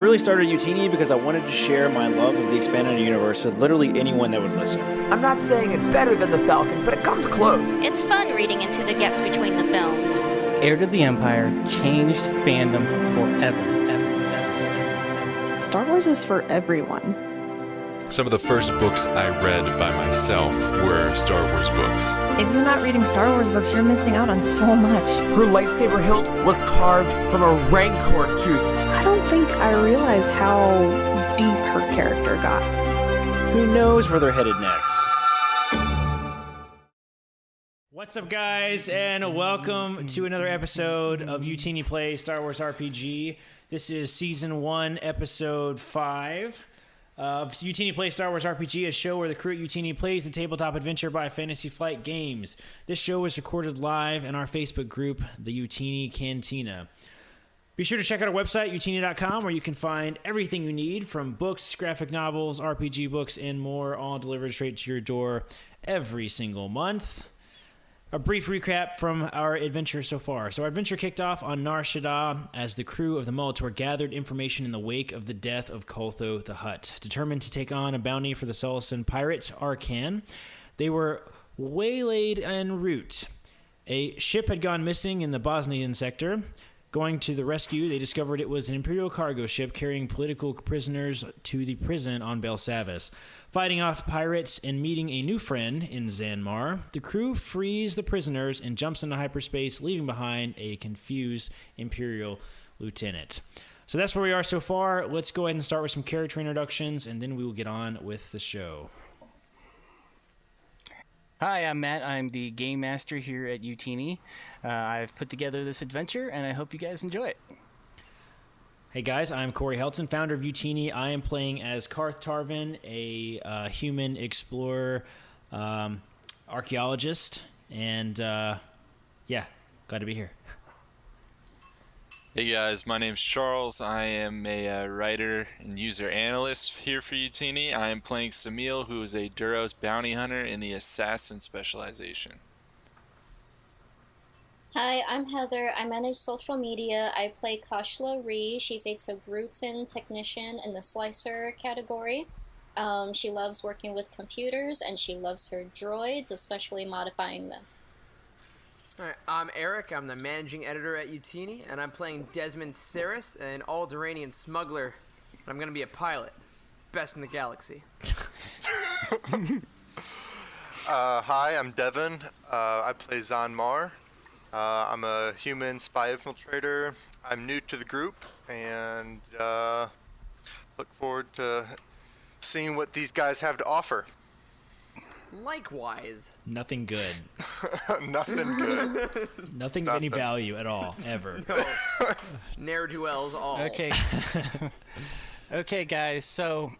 Really started Youtini because I wanted to share my love of the expanded universe with literally anyone that would listen. I'm not saying it's better than The Falcon, but it comes close. It's fun reading into the gaps between the films. Heir to the Empire changed fandom forever. Star Wars is for everyone. Some of the first books I read by myself were Star Wars books. If you're not reading Star Wars books, you're missing out on so much. Her lightsaber hilt was carved from a Rancor tooth. I don't think I realized how deep her character got. Who knows where they're headed next? What's up, guys, and welcome to another episode of Youtini Plays Star Wars RPG. This is Season 1, Episode 5. Youtini Plays Star Wars RPG, a show where the crew at Youtini plays the tabletop adventure by Fantasy Flight Games. This show was recorded live in our Facebook group, the Youtini Cantina. Be sure to check out our website, youtini.com, where you can find everything you need from books, graphic novels, RPG books, and more, all delivered straight to your door every single month. A brief recap from our adventure so far. So our adventure kicked off on Nar Shaddaa as the crew of the Molitor gathered information in the wake of the death of Koltho the Hutt. Determined to take on a bounty for the Sullisan pirate Arkan, they were waylaid en route. A ship had gone missing in the Bosnian sector. Going to the rescue, they discovered it was an Imperial cargo ship carrying political prisoners to the prison on Belsavis. Fighting off pirates and meeting a new friend in Zanmar, the crew frees the prisoners and jumps into hyperspace, leaving behind a confused Imperial lieutenant. So that's where we are so far. Let's go ahead and start with some character introductions, and then we will get on with the show. Hi, I'm Matt. I'm the game master here at Youtini. I've put together this adventure, and I hope you guys enjoy it. Hey guys, I'm Corey Helton, founder of Youtini. I am playing as Karth Tarvin, a human explorer, archaeologist, and yeah, glad to be here. Hey guys, my name's Charles. I am a writer and user analyst here for Youtini. I am playing Samil, who is a Duros bounty hunter in the assassin specialization. Hi, I'm Heather. I manage social media. I play Kashla Ree. She's a Togrutan technician in the slicer category. She loves working with computers, and she loves her droids, especially modifying them. Alright, I'm Eric. I'm the managing editor at Youtini, and I'm playing Desmond Saris, an Alderaanian smuggler. I'm going to be a pilot. Best in the galaxy. Hi, I'm Devin. I play Zanmar. I'm a human spy infiltrator. I'm new to the group, and look forward to seeing what these guys have to offer. Likewise. Nothing good. Nothing good. Nothing of any value at all, ever. No. Ne'er-do-wells all. Okay. Okay, guys. So,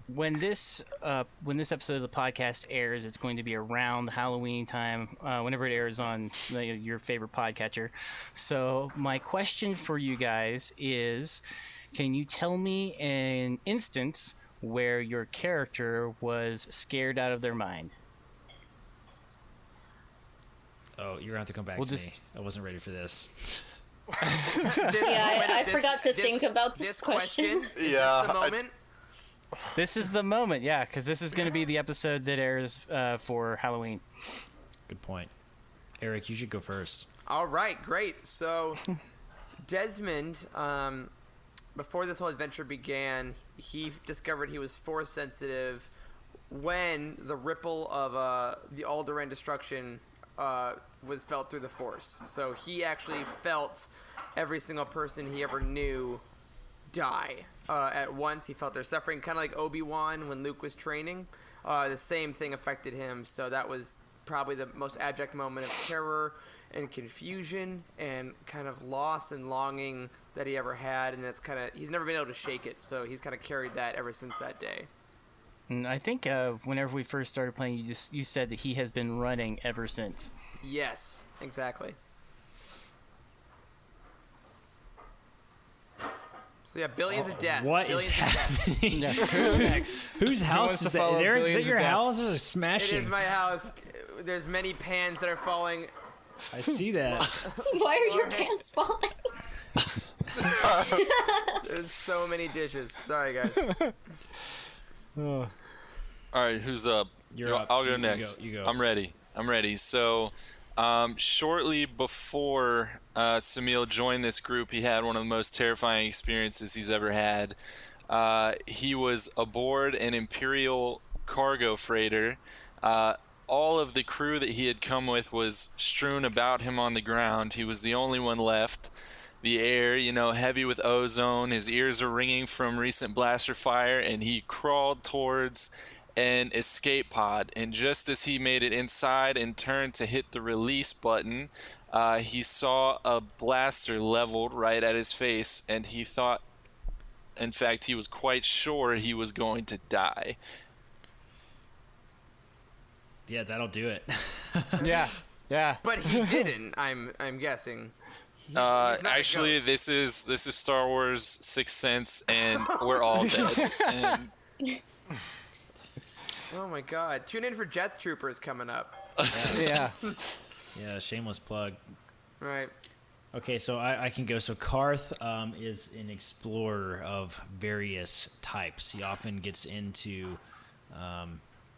when this episode of the podcast airs, it's going to be around Halloween time, whenever it airs on your favorite podcatcher. So, my question for you guys is, can you tell me an instance where your character was scared out of their mind? Oh, you're going to have to come back to me. I wasn't ready for this. I forgot to think about this question. Yeah. This is the moment, yeah, because this is going to be the episode that airs for Halloween. Good point. Eric, you should go first. All right, great. So, Desmond, before this whole adventure began, he discovered he was force sensitive when the ripple of the Alderaan destruction was felt through the force. So he actually felt every single person he ever knew die at once. He felt their suffering, kind of like Obi-Wan when Luke was training. The same thing affected him, so that was probably the most abject moment of terror and confusion and kind of loss and longing that he ever had, and he's never been able to shake it, so he's kind of carried that ever since that day. And I think whenever we first started playing, you said that he has been running ever since. Yes, exactly. So yeah, billions of deaths. What is happening? Who's next? Whose house is that? Is Eric? Is that your house? Or smashing? It is my house. There's many pans that are falling. I see that. Why are your pants falling? There's so many dishes. Sorry, guys. All right, who's up? You're up. I'll go You next. go. I'm ready. So, shortly before Samil joined this group, he had one of the most terrifying experiences he's ever had. He was aboard an Imperial cargo freighter. All of the crew that he had come with was strewn about him on the ground. He was the only one left. The air, heavy with ozone. His ears are ringing from recent blaster fire, and he crawled towards an escape pod. And just as he made it inside and turned to hit the release button, he saw a blaster leveled right at his face, and he thought, in fact, he was quite sure he was going to die. Yeah, that'll do it. Yeah. But he didn't. I'm guessing. He's not a Actually, ghost. this is Star Wars Sixth Sense, and we're all dead. And Oh my God! Tune in for Jet Troopers coming up. Yeah. Yeah, shameless plug. Right. Okay, so I can go. So Karth is an explorer of various types. He often gets into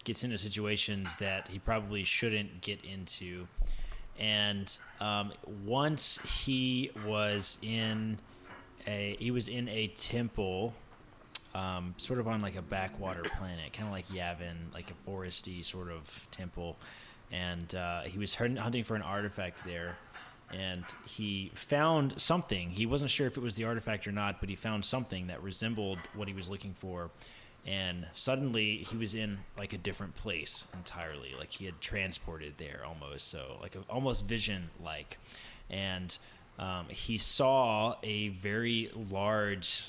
situations that he probably shouldn't get into. And once he was in a temple, sort of on like a backwater planet, kind of like Yavin, like a foresty sort of temple. And he was hunting for an artifact there. And he found something. He wasn't sure if it was the artifact or not, but he found something that resembled what he was looking for. And suddenly he was in like a different place entirely. Like he had transported there almost. So like almost vision-like. And he saw a very large,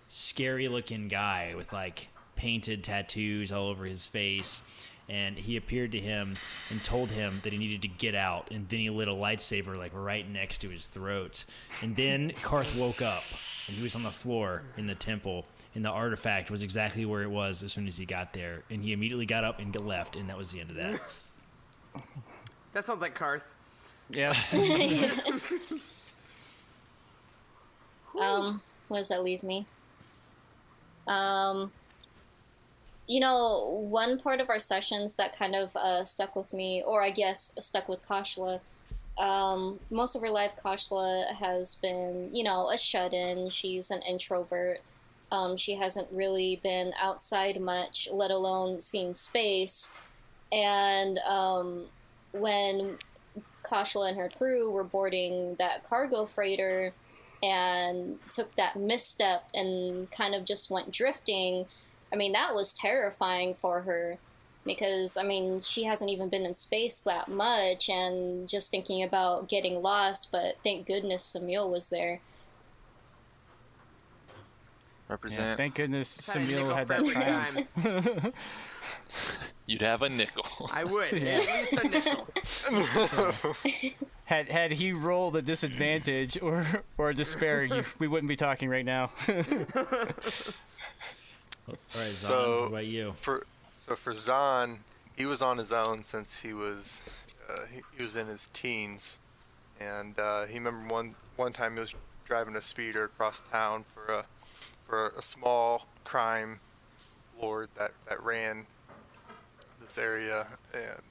scary-looking guy with like painted tattoos all over his face. And he appeared to him and told him that he needed to get out. And then he lit a lightsaber like right next to his throat. And then Karth woke up, and he was on the floor in the temple. And the artifact was exactly where it was as soon as he got there. And he immediately got up and left, and that was the end of that. That sounds like Karth. Yeah. Where does that leave me? One part of our sessions that kind of stuck with me, or I guess stuck with Kashla, most of her life Kashla has been, a shut-in. She's an introvert. She hasn't really been outside much, let alone seen space. And when Kashla and her crew were boarding that cargo freighter and took that misstep and kind of just went drifting, that was terrifying for her because, she hasn't even been in space that much and just thinking about getting lost, but thank goodness Samil was there. represent. Yeah, thank goodness If I had a Samil nickel had for that every time. You'd have a nickel. I would. Yeah. At least a nickel. Had he rolled a disadvantage or a despair, we wouldn't be talking right now. All right, Zahn, So, what about you? For Zahn, he was on his own since he was in his teens, and he remember one time he was driving a speeder across town for a small crime lord that ran this area, and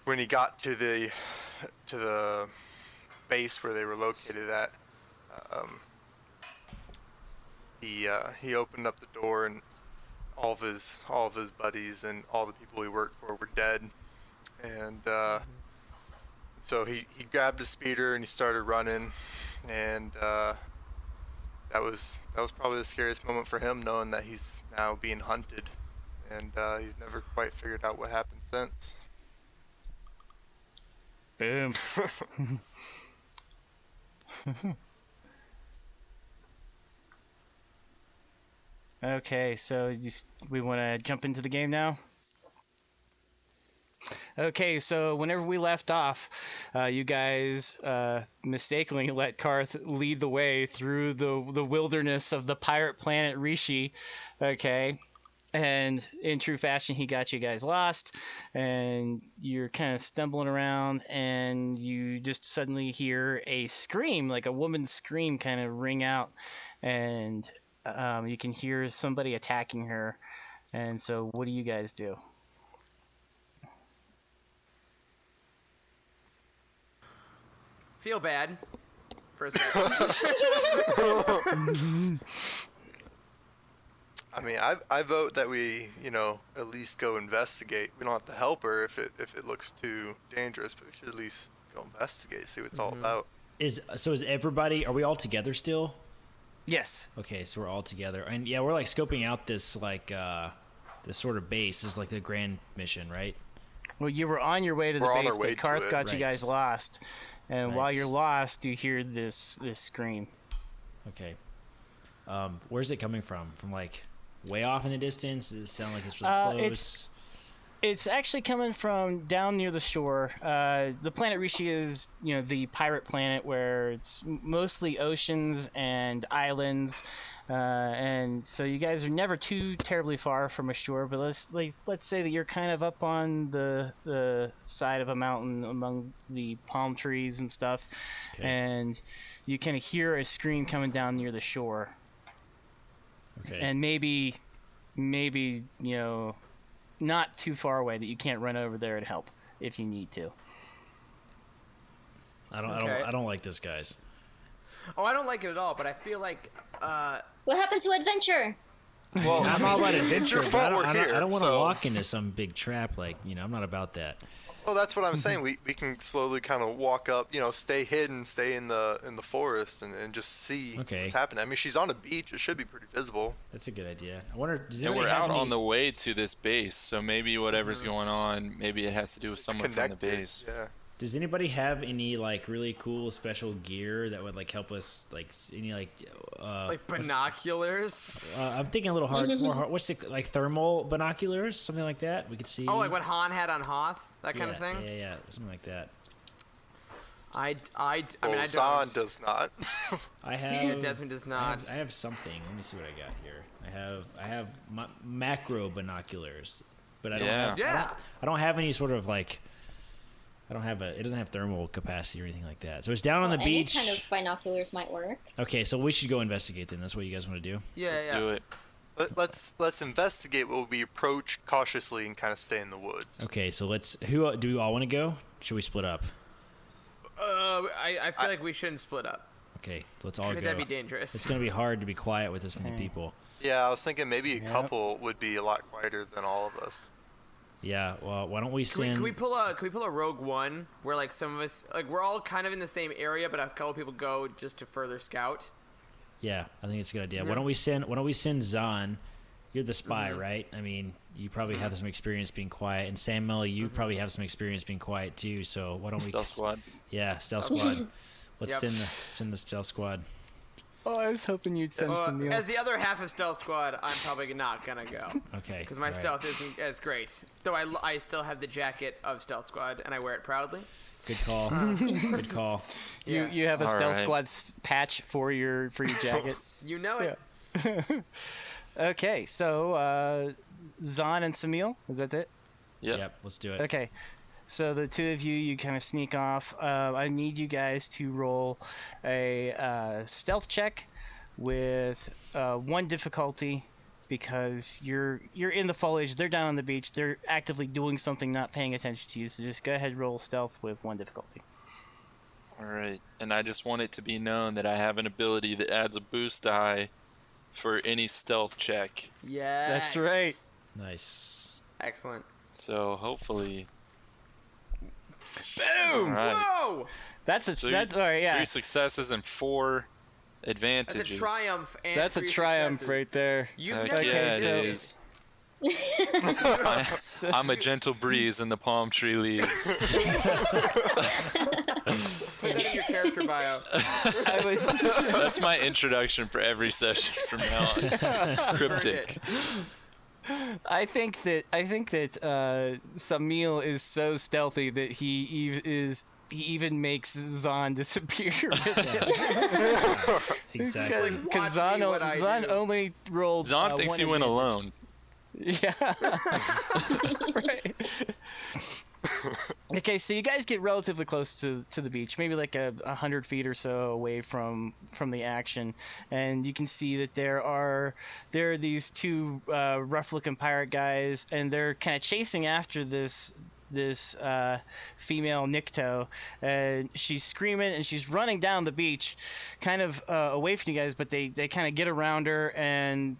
when he got to the base where they were located at, he opened up the door, and all of his buddies and all the people he worked for were dead, and so he grabbed the speeder and he started running, and that was probably the scariest moment for him, knowing that he's now being hunted, and he's never quite figured out what happened since. Boom. Okay, so we want to jump into the game now? Okay, so whenever we left off, you guys mistakenly let Karth lead the way through the wilderness of the pirate planet Rishi, okay? And in true fashion, he got you guys lost, and you're kind of stumbling around, and you just suddenly hear a scream, like a woman's scream, kind of ring out, and you can hear somebody attacking her. And so, what do you guys do? Feel bad for a second. I mean, I vote that we, at least go investigate. We don't have to help her if it looks too dangerous, but we should at least go investigate, see what it's all about. Is everybody? Are we all together still? Yes. Okay, so we're all together, and yeah, we're like scoping out this this sort of base. This is like the grand mission, right? Well, you were on your way to the base, but Karth got you Right. guys lost, and Right. while you're lost, you hear this scream. Okay. Where's it coming from? From like way off in the distance? Does it sound like it's really close? It's actually coming from down near the shore. The planet Rishi is, the pirate planet where it's mostly oceans and islands, and so you guys are never too terribly far from a shore. But let's say that you're kind of up on the side of a mountain among the palm trees and stuff, and you kind of hear a scream coming down near the shore. Okay. And maybe not too far away that you can't run over there and help if you need to. I don't like this, guys. Oh, I don't like it at all, but I feel like What happened to adventure? Well, I'm all about adventure. It's your fault but I we're here. don't want to so- walk into some big trap. Like, I'm not about that. Well, that's what I'm saying. We can slowly kind of walk up, stay hidden, stay in the forest, and just see what's happening. I mean, she's on a beach; it should be pretty visible. That's a good idea. I wonder. Does And anybody we're have out any- on the way to this base, so maybe whatever's going on, maybe it has to do with someone from the base. Yeah. Does anybody have any like really cool special gear that would like help us any like binoculars. I'm thinking a little more hard. What's it like? Thermal binoculars, something like that. We could see. Oh, like what Han had on Hoth, that kind of thing. Yeah, something like that. I mean, I Zahn don't. does not. I have. Desmond does not. I have something. Let me see what I got here. I have macro binoculars, but I don't have. Yeah. I don't have any sort of like. It doesn't have thermal capacity or anything like that. So it's down on the beach. Any kind of binoculars might work. Okay, so we should go investigate then. That's what you guys want to do? Yeah, Let's do it. Let's investigate while we approach cautiously and kind of stay in the woods. Okay, so who do we all want to go? Should we split up? I feel like we shouldn't split up. Okay, let's all I go. think that'd be dangerous. It's gonna be hard to be quiet with this many people. Yeah, I was thinking maybe a couple would be a lot quieter than all of us. Yeah, well, why don't we send? Can we pull a Rogue One where like some of us we're all kind of in the same area, but a couple people go just to further scout. Yeah, I think it's a good idea. Yeah. Why don't we send Zahn? You're the spy, right? I mean, you probably have some experience being quiet, and Samuel, you probably have some experience being quiet too. So why don't we? Stealth squad. Yeah, stealth squad. Let's send the stealth squad. Oh, I was hoping you'd send some meal. As the other half of Stealth Squad, I'm probably not gonna go. Okay. Because my stealth isn't as great. Though I still have the jacket of Stealth Squad, and I wear it proudly. Good call. Good call. You have a stealth squad's patch for your jacket. You know it. Yeah. Okay, so Zahn and Samil, is that it? Yep. Let's do it. Okay. So the two of you kind of sneak off. I need you guys to roll a stealth check with 1 difficulty because you're in the foliage. They're down on the beach. They're actively doing something, not paying attention to you. So just go ahead and roll stealth with 1 difficulty. All right. And I just want it to be known that I have an ability that adds a boost die for any stealth check. Yes. That's right. Nice. Excellent. So hopefully... Boom! Right. Whoa! That's all right. Yeah. 3 successes and 4 advantages. That's a triumph. And That's a 3 triumph successes. right there. You've Heck never yeah, existed. it is. I'm a gentle breeze in the palm tree leaves. Put that in your character bio. That's my introduction for every session from now on. Cryptic. I think that Samil is so stealthy that he even makes Zahn disappear with him. Exactly. Because Zahn only rolled. Zahn thinks he went alone. Yeah. Right. Okay, so you guys get relatively close to the beach, maybe like 100 feet or so away from the action, and you can see that there are these two rough-looking pirate guys, and they're kind of chasing after this female Nikto, and she's screaming and she's running down the beach, kind of away from you guys, but they kind of get around her, and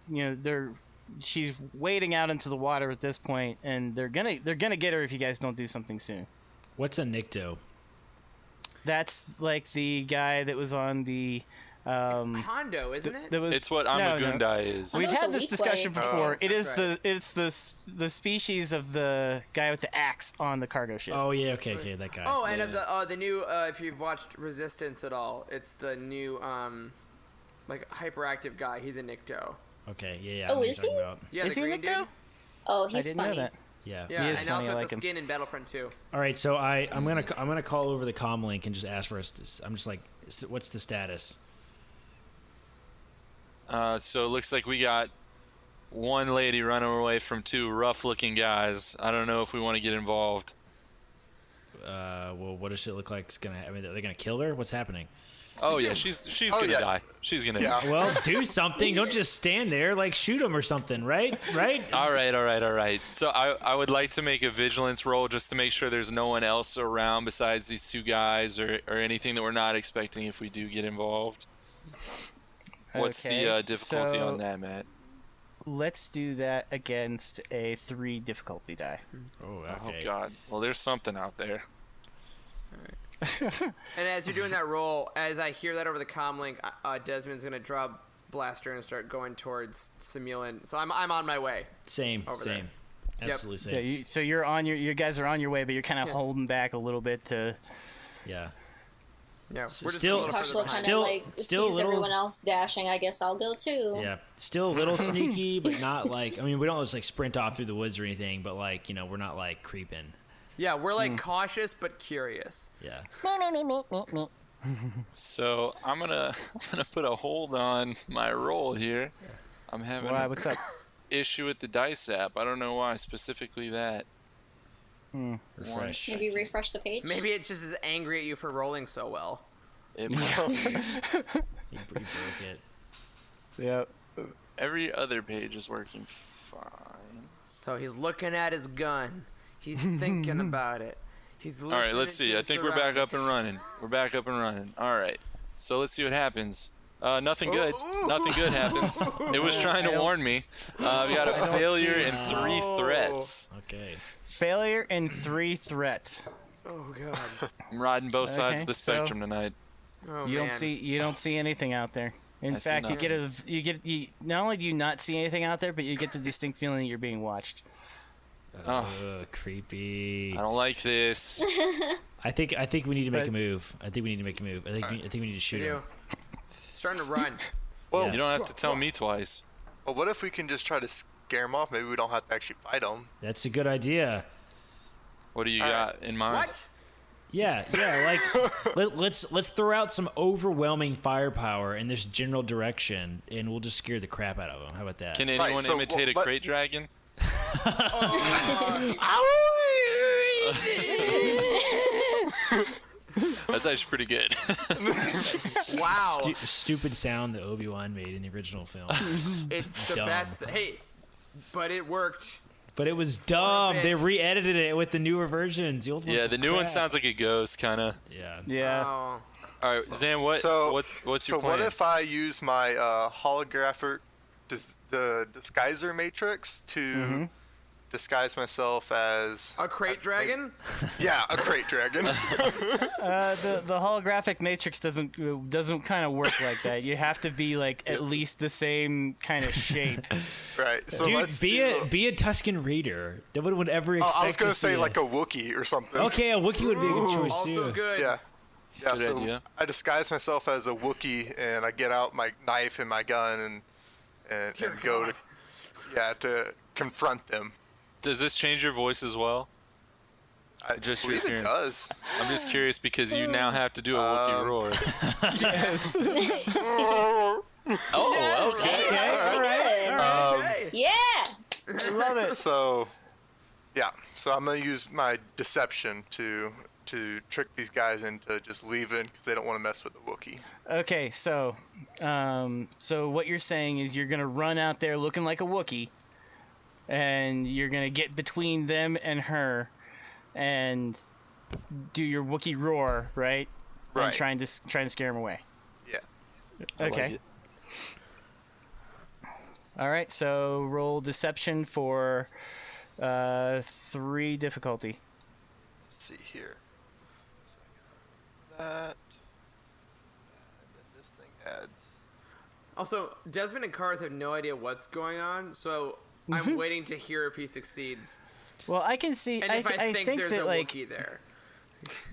she's wading out into the water at this point, and they're gonna get her if you guys don't do something soon. What's a Nikto? That's like the guy that was on the It's Hondo, isn't it? It's what Amagundai is. We've had this discussion before. That's right. It's the species of the guy with the axe on the cargo ship. Oh yeah, okay, that guy. Oh, and of the new if you've watched Resistance at all, it's the new like hyperactive guy. He's a Nikto. Okay, yeah. Oh, is he? Yeah, Is the he green Nikto? dude. Oh, I he's didn't funny. know that. Yeah. Yeah, He is and funny, also I has like the him. skin in Battlefront 2. All right, so I'm gonna call over the comm link and just ask for us. I'm just like, what's the status? So it looks like we got one lady running away from two rough-looking guys. I don't know if we want to get involved. Well, what does it look like? Are they gonna kill her? What's happening? Oh yeah, she's gonna die. She's gonna die. Well, do something. Don't just stand there. Like shoot them or something, right? All right. So I would like to make a vigilance roll just to make sure there's no one else around besides these two guys or anything that we're not expecting if we do get involved. What's the difficulty on that, Matt? Let's do that against a 3 difficulty die. Oh, Oh God. Well, there's something out there. And as you're doing that roll, as I hear that over the comm link, Desmond's gonna drop blaster and start going towards Simulan. So I'm on my way. Same. There. Absolutely same. So you're on you guys are on your way, but you're kind of holding back a little bit to. Yeah. Yeah. S- We're just still- a little further Joshua behind. kind of like still sees little- everyone else dashing. I guess I'll go too. Yeah. Still a little sneaky, but not like. I mean, we don't just like sprint off through the woods or anything, but like we're not like creeping. Yeah, we're like cautious but curious. Yeah. So I'm gonna put a hold on my roll here. I'm having Why? an What's up? issue with the dice app. I don't know why specifically that. Refresh. Maybe refresh the page. Maybe it just is angry at you for rolling so well. It must be. You broke it. Yep. Every other page is working fine. So he's looking at his gun. He's thinking about it. He's All right, let's listening see. to I his think we're back up and surroundings. running. All right. So let's see what happens. Nothing good. Nothing good happens. It was trying to warn me. We got a failure and 3 threats. Okay. Failure in 3 threats. Oh god. I'm riding both sides of the so- spectrum tonight. Oh, You man. don't see anything out there. In I see fact, nothing. you not only do you not see anything out there, but you get the distinct feeling that you're being watched. Oh, Ugh, creepy. I don't like this. I think we need to make a move. I think we need to shoot You him. do. Starting to run. Well, You don't have to tell me twice. well, what if we can just try to scare him off? Maybe we don't have to actually fight him. That's a good idea. What do you got in mind? What? Yeah. Like let's throw out some overwhelming firepower in this general direction, and we'll just scare the crap out of him. How about that? Can anyone so, imitate a but- crate dragon? That's actually pretty good. Wow. Stupid sound that Obi-Wan made in the original film. It's the Dumb. best. Hey, but it worked. But it was dumb. They bit. re-edited it with the newer versions. The old ones Yeah, were the new one crap. sounds like a ghost, kind of. Yeah. Yeah. Oh. All right, Zan, what's your So plan? what if I use my holographic the disguiser matrix to disguise myself as A crate dragon? yeah, a crate dragon. The holographic matrix doesn't kind of work like that. You have to be like at least the same kind of shape. Right. So Dude, let's be do a Tusken Raider. No one would ever expect I was gonna to say see like a Wookiee or something. Okay, a Wookiee would be a good choice Also too. good. Yeah. Yeah. Good so idea. I disguise myself as a Wookiee and I get out my knife and my gun and Dear go God. to confront them. Does this change your voice as well? I Just your believe it appearance. does. I'm just curious because you now have to do a Wookiee roar. Yes. Oh, okay. Hey, that was pretty good. Hey. Yeah. I love So I'm gonna use my deception to trick these guys into just leaving because they don't want to mess with the Wookiee. Okay, so what you're saying is you're gonna run out there looking like a Wookiee, and you're gonna get between them and her, and do your Wookiee roar, right? Right. And trying to scare him away. Yeah. Okay. like it. All right. So roll deception for 3 difficulty. Let's see here. So I got that. And then this thing adds. Also, Desmond and Karth have no idea what's going on, so I'm waiting to hear if he succeeds. Well, I can see. And if I think there's that a like Wookiee there.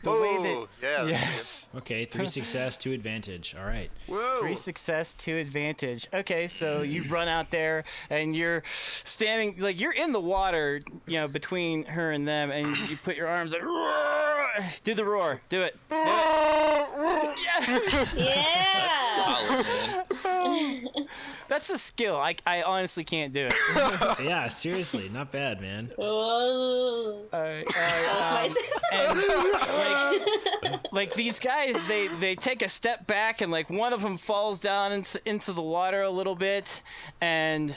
the way that Yeah. yes. Okay, 3 success, 2 advantage. All right. Whoa! 3 success, 2 advantage. Okay, so you run out there and you're standing like you're in the water, between her and them, and you put your arms like, roar! Do the roar. Do it. Do it. Yeah. Solid, man. That's a skill. I honestly can't do it. Yeah, seriously, not bad, man. Whoa. That was my like these guys, they take a step back and like one of them falls down into the water a little bit. And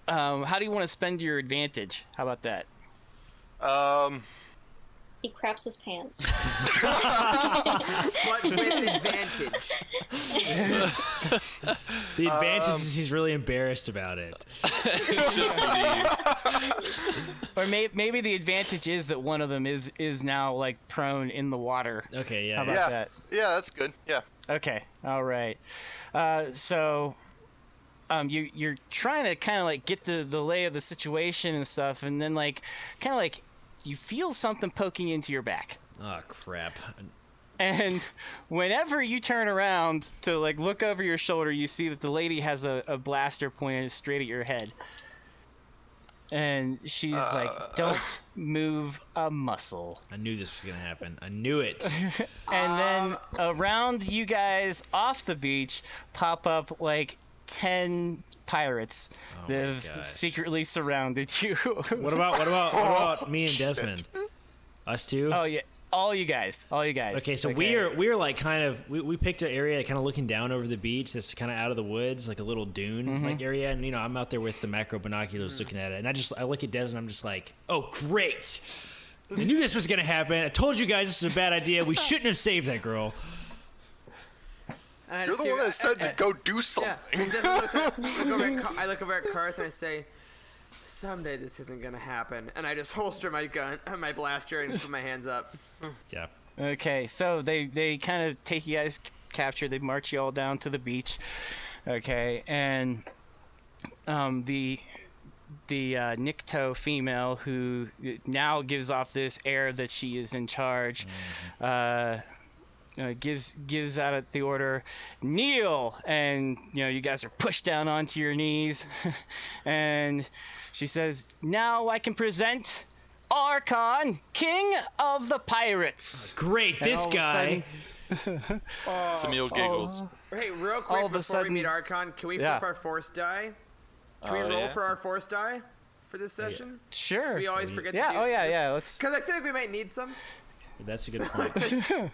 how do you want to spend your advantage? How about that? He craps his pants. But with advantage. The advantage is he's really embarrassed about it. Just leaves. Or maybe the advantage is that one of them is now like prone in the water. Okay, How yeah. about that? Yeah, that's good. Yeah. Okay, all right. So you're trying to kind of like get the lay of the situation and stuff, and then like kind of like you feel something poking into your back. Oh, crap. And whenever you turn around to like look over your shoulder, you see that the lady has a blaster pointed straight at your head. And she's like, "Don't move a muscle." I knew this was going to happen. I knew it. And then around you guys off the beach pop up like 10 pirates that have secretly surrounded you. What about me and Desmond? Us two? Oh yeah, all you guys. Okay, so we're like kind of we picked an area kind of looking down over the beach that's kind of out of the woods, like a little dune like area, and I'm out there with the macro binoculars looking at it, and I look at Desmond, I'm just like, oh great, I knew this was gonna happen. I told you guys this was a bad idea. We shouldn't have saved that girl. And You're the one that said to go do something. Yeah. I look over at Karth and I say, someday this isn't gonna happen. And I just holster my gun, my blaster, and put my hands up. Yeah. Okay, so they kind of take you guys captured. They march you all down to the beach. Okay, and the Nikto female who now gives off this air that she is in charge. Gives out the order, kneel, and you guys are pushed down onto your knees, and she says, "Now I can present Arkan, King of the Pirates." Great, And this all of a guy. sudden- Samil giggles. Hey, real quick All of a before we sudden- meet Arkan, can we Yeah. flip our force die? Can we roll yeah. for our force die for this session? Sure. So we always forget Yeah. to do Oh yeah. Let's. Because I feel like we might need some. That's a good point.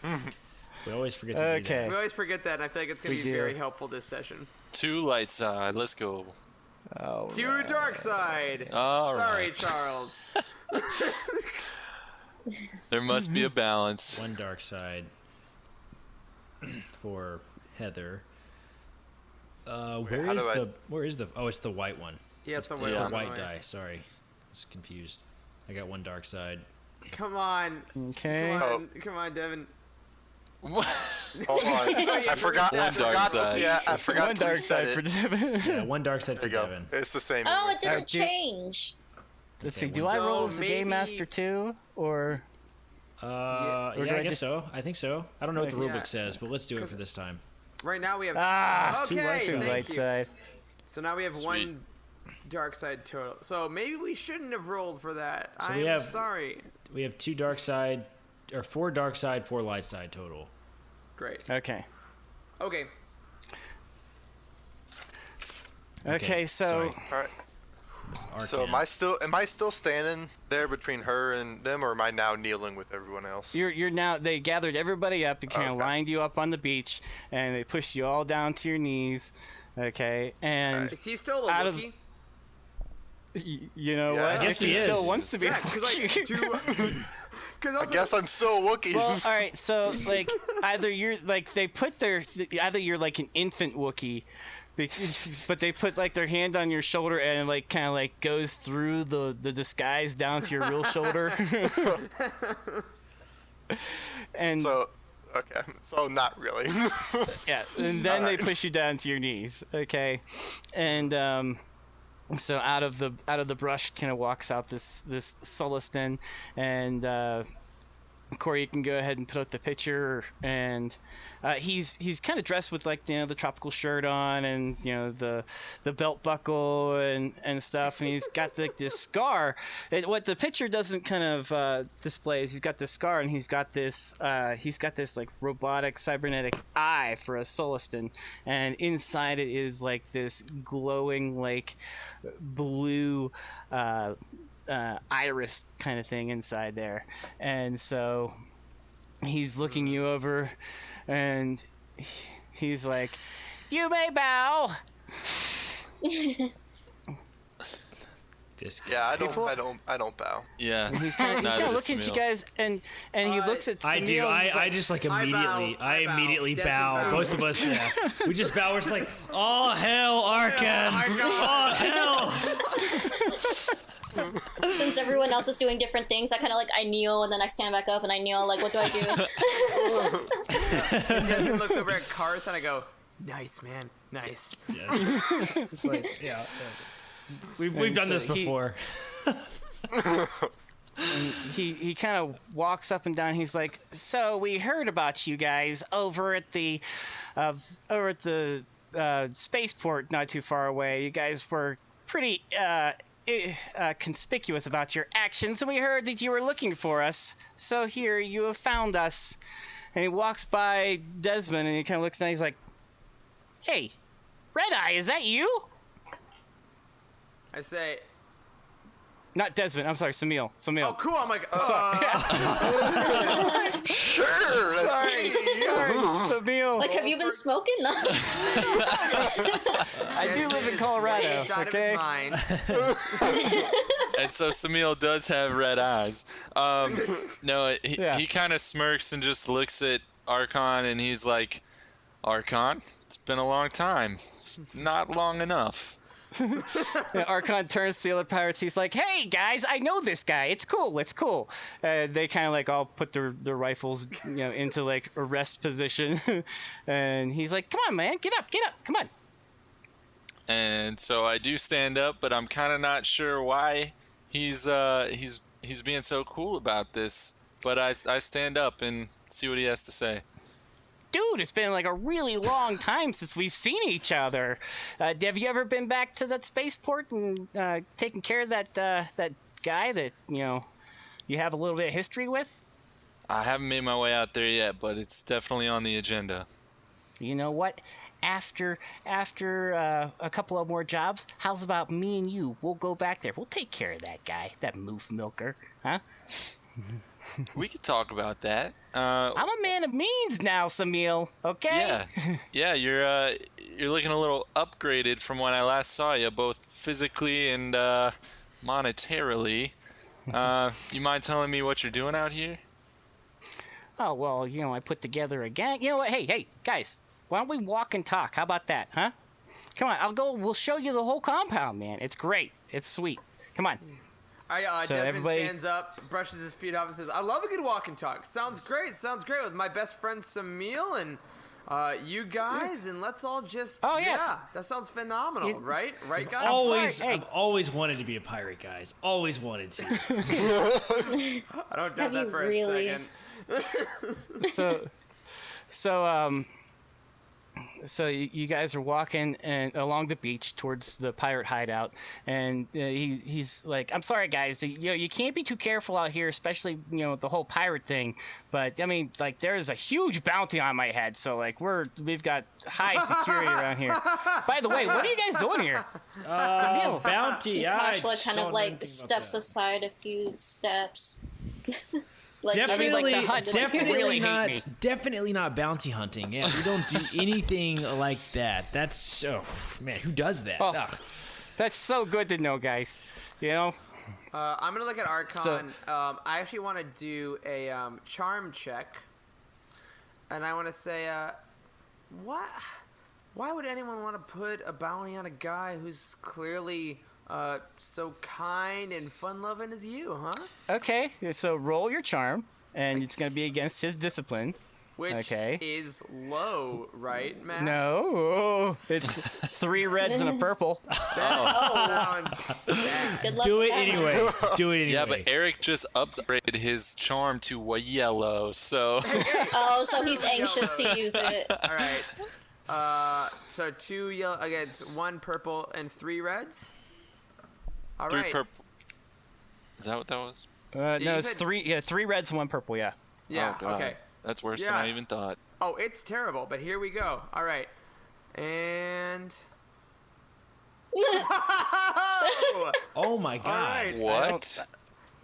We always forget to do Okay. that. We always forget that, and I feel like it's going We to be do. very helpful this session. 2 light side. Let's go. To dark side. All Sorry, right. Charles. There must be a balance. One dark side for Heather. Where is the? Oh, it's the white one. Yeah, it's the It's white the one. white die. Sorry, I was confused. I got one dark side. Come on. Okay. Come on, Devin. Hold on. yeah, I forgot. I One dark forgot. side. Yeah, I forgot One to dark reset side for it. Devin. Yeah, one dark side There for you go. Devin. It's the same. Oh, it anyways. didn't change. Let's Okay, see. Do one I dark roll side. as the game Maybe- master too, or? Yeah, Or do I I guess just- so. I think so. I don't know what the Yeah. rulebook says, but let's do it for this time. Right now we have... Two okay, light thank you. side. So now we have Sweet. one dark side total. So maybe we shouldn't have rolled for that. So I'm we have- sorry. We have 2 dark side, or 4 dark side, 4 light side total. Great. Okay. Okay. Okay. So. All right. So am I still standing there between her and them, or am I now kneeling with everyone else? You're now. They gathered everybody up and kind of lined you up on the beach, and they pushed you all down to your knees. Okay, and Is he still a Wookiee? You know what? I guess he still is. wants to be. Yeah, I guess I'm still a Wookiee. Well, all right. So like, either you're like either you're like an infant Wookiee, but they put like their hand on your shoulder and like kind of like goes through the disguise down to your real shoulder. And so not really. yeah, and then they push you down to your knees. Okay, and so out of the brush kind of walks out this Sullustan, and Corey, you can go ahead and put out the picture, and he's kind of dressed with like the tropical shirt on, and the belt buckle and stuff, and he's got like this scar. What the picture doesn't kind of display is he's got this scar, and he's got this like robotic cybernetic eye for a Sullustan, and inside it is like this glowing like blue iris kind of thing inside there. And so he's looking you over, and he's like, "You may bow." This guy. Yeah, I don't bow. Yeah. And he's kind of looking at you guys, and he looks at I Samil. do. He's I just like immediately. I bow. immediately Desmond bow. bows. Both of us. Yeah. We just bow. We're just like, oh hell, Arkan. Oh hell. Since everyone else is doing different things, I kind of like I kneel and then I stand back up and I kneel. Like, what do I do? Desmond looks over at Karth and I go, "Nice, man, nice." Yeah. It's like we've done this before. He kind of walks up and down. He's like, "So we heard about you guys over at the spaceport not too far away. You guys were pretty conspicuous about your actions, and we heard that you were looking for us. So here you have found us." And he walks by Desmond, and he kind of looks down. He's like, "Hey, Red Eye, is that you?" I say, Not Desmond. I'm sorry, Samil. "Oh, cool." I'm like, Sure, that's me. Samil. Like, have you been smoking? No. I do live in Colorado. Inside of Okay. his mind. And so Samil does have red eyes. No, he kind of smirks and just looks at Arkan, and he's like, "Arkan, it's been a long time. It's not long enough." Arkan turns to the other pirates. He's like, "Hey guys, I know this guy. It's cool. It's cool." They kind of like all put their rifles, into like a rest position, and he's like, "Come on, man, get up, come on." And so I do stand up, but I'm kind of not sure why he's being so cool about this. But I stand up and see what he has to say. Dude, it's been like a really long time since we've seen each other. Have you ever been back to that spaceport and taken care of that guy that you have a little bit of history with? I haven't made my way out there yet, but it's definitely on the agenda. You know what? After a couple of more jobs, how's about me and you? We'll go back there. We'll take care of that guy, that moof milker, huh? We could talk about that. I'm a man of means now, Samil. Okay. Yeah. You're looking a little upgraded from when I last saw you, both physically and monetarily. You mind telling me what you're doing out here? Oh well, I put together a gang. You know what? Hey, guys, why don't we walk and talk? How about that, huh? Come on, we'll show you the whole compound, man. It's great. It's sweet. Come on. So Desmond everybody stands up, brushes his feet off, and says, "I love a good walk and talk. Sounds great. With my best friend Samil and you guys, and let's all just that sounds phenomenal, right, guys? I've always wanted to be a pirate, guys. Always wanted to. I don't doubt that for a second. So you guys are walking along the beach towards the pirate hideout, and he's like, "I'm sorry, guys. You can't be too careful out here, especially with the whole pirate thing. But I mean, like, there's a huge bounty on my head, so like we've got high security around here. By the way, what are you guys doing here? Bounty. Kashla kind of like steps aside a few steps. Like, definitely not bounty hunting. Yeah, we don't do anything like that. That's man, who does that? Oh, that's so good to know, guys. I'm gonna look at Arkan. I actually want to do a charm check, and I want to say, why would anyone want to put a bounty on a guy who's clearly so kind and fun-loving as you, huh? Okay, so roll your charm, and it's going to be against his discipline. Which is low, right, Matt? No, it's 3 reds and a purple. That sounds bad. Good luck Do with it that anyway. one. Do it anyway. Yeah, but Eric just upgraded his charm to a yellow, so... Oh, so he's anxious to use it. All right. So 2 yellow against 1 purple and 3 reds? All 3 right. purple. Is that what that was? No, it's 3. Yeah, 3 reds, 1 purple. Yeah. Yeah. Oh, God. Okay. That's worse than I even thought. Oh, it's terrible, but here we go. All right. And... Oh my God. All right. What?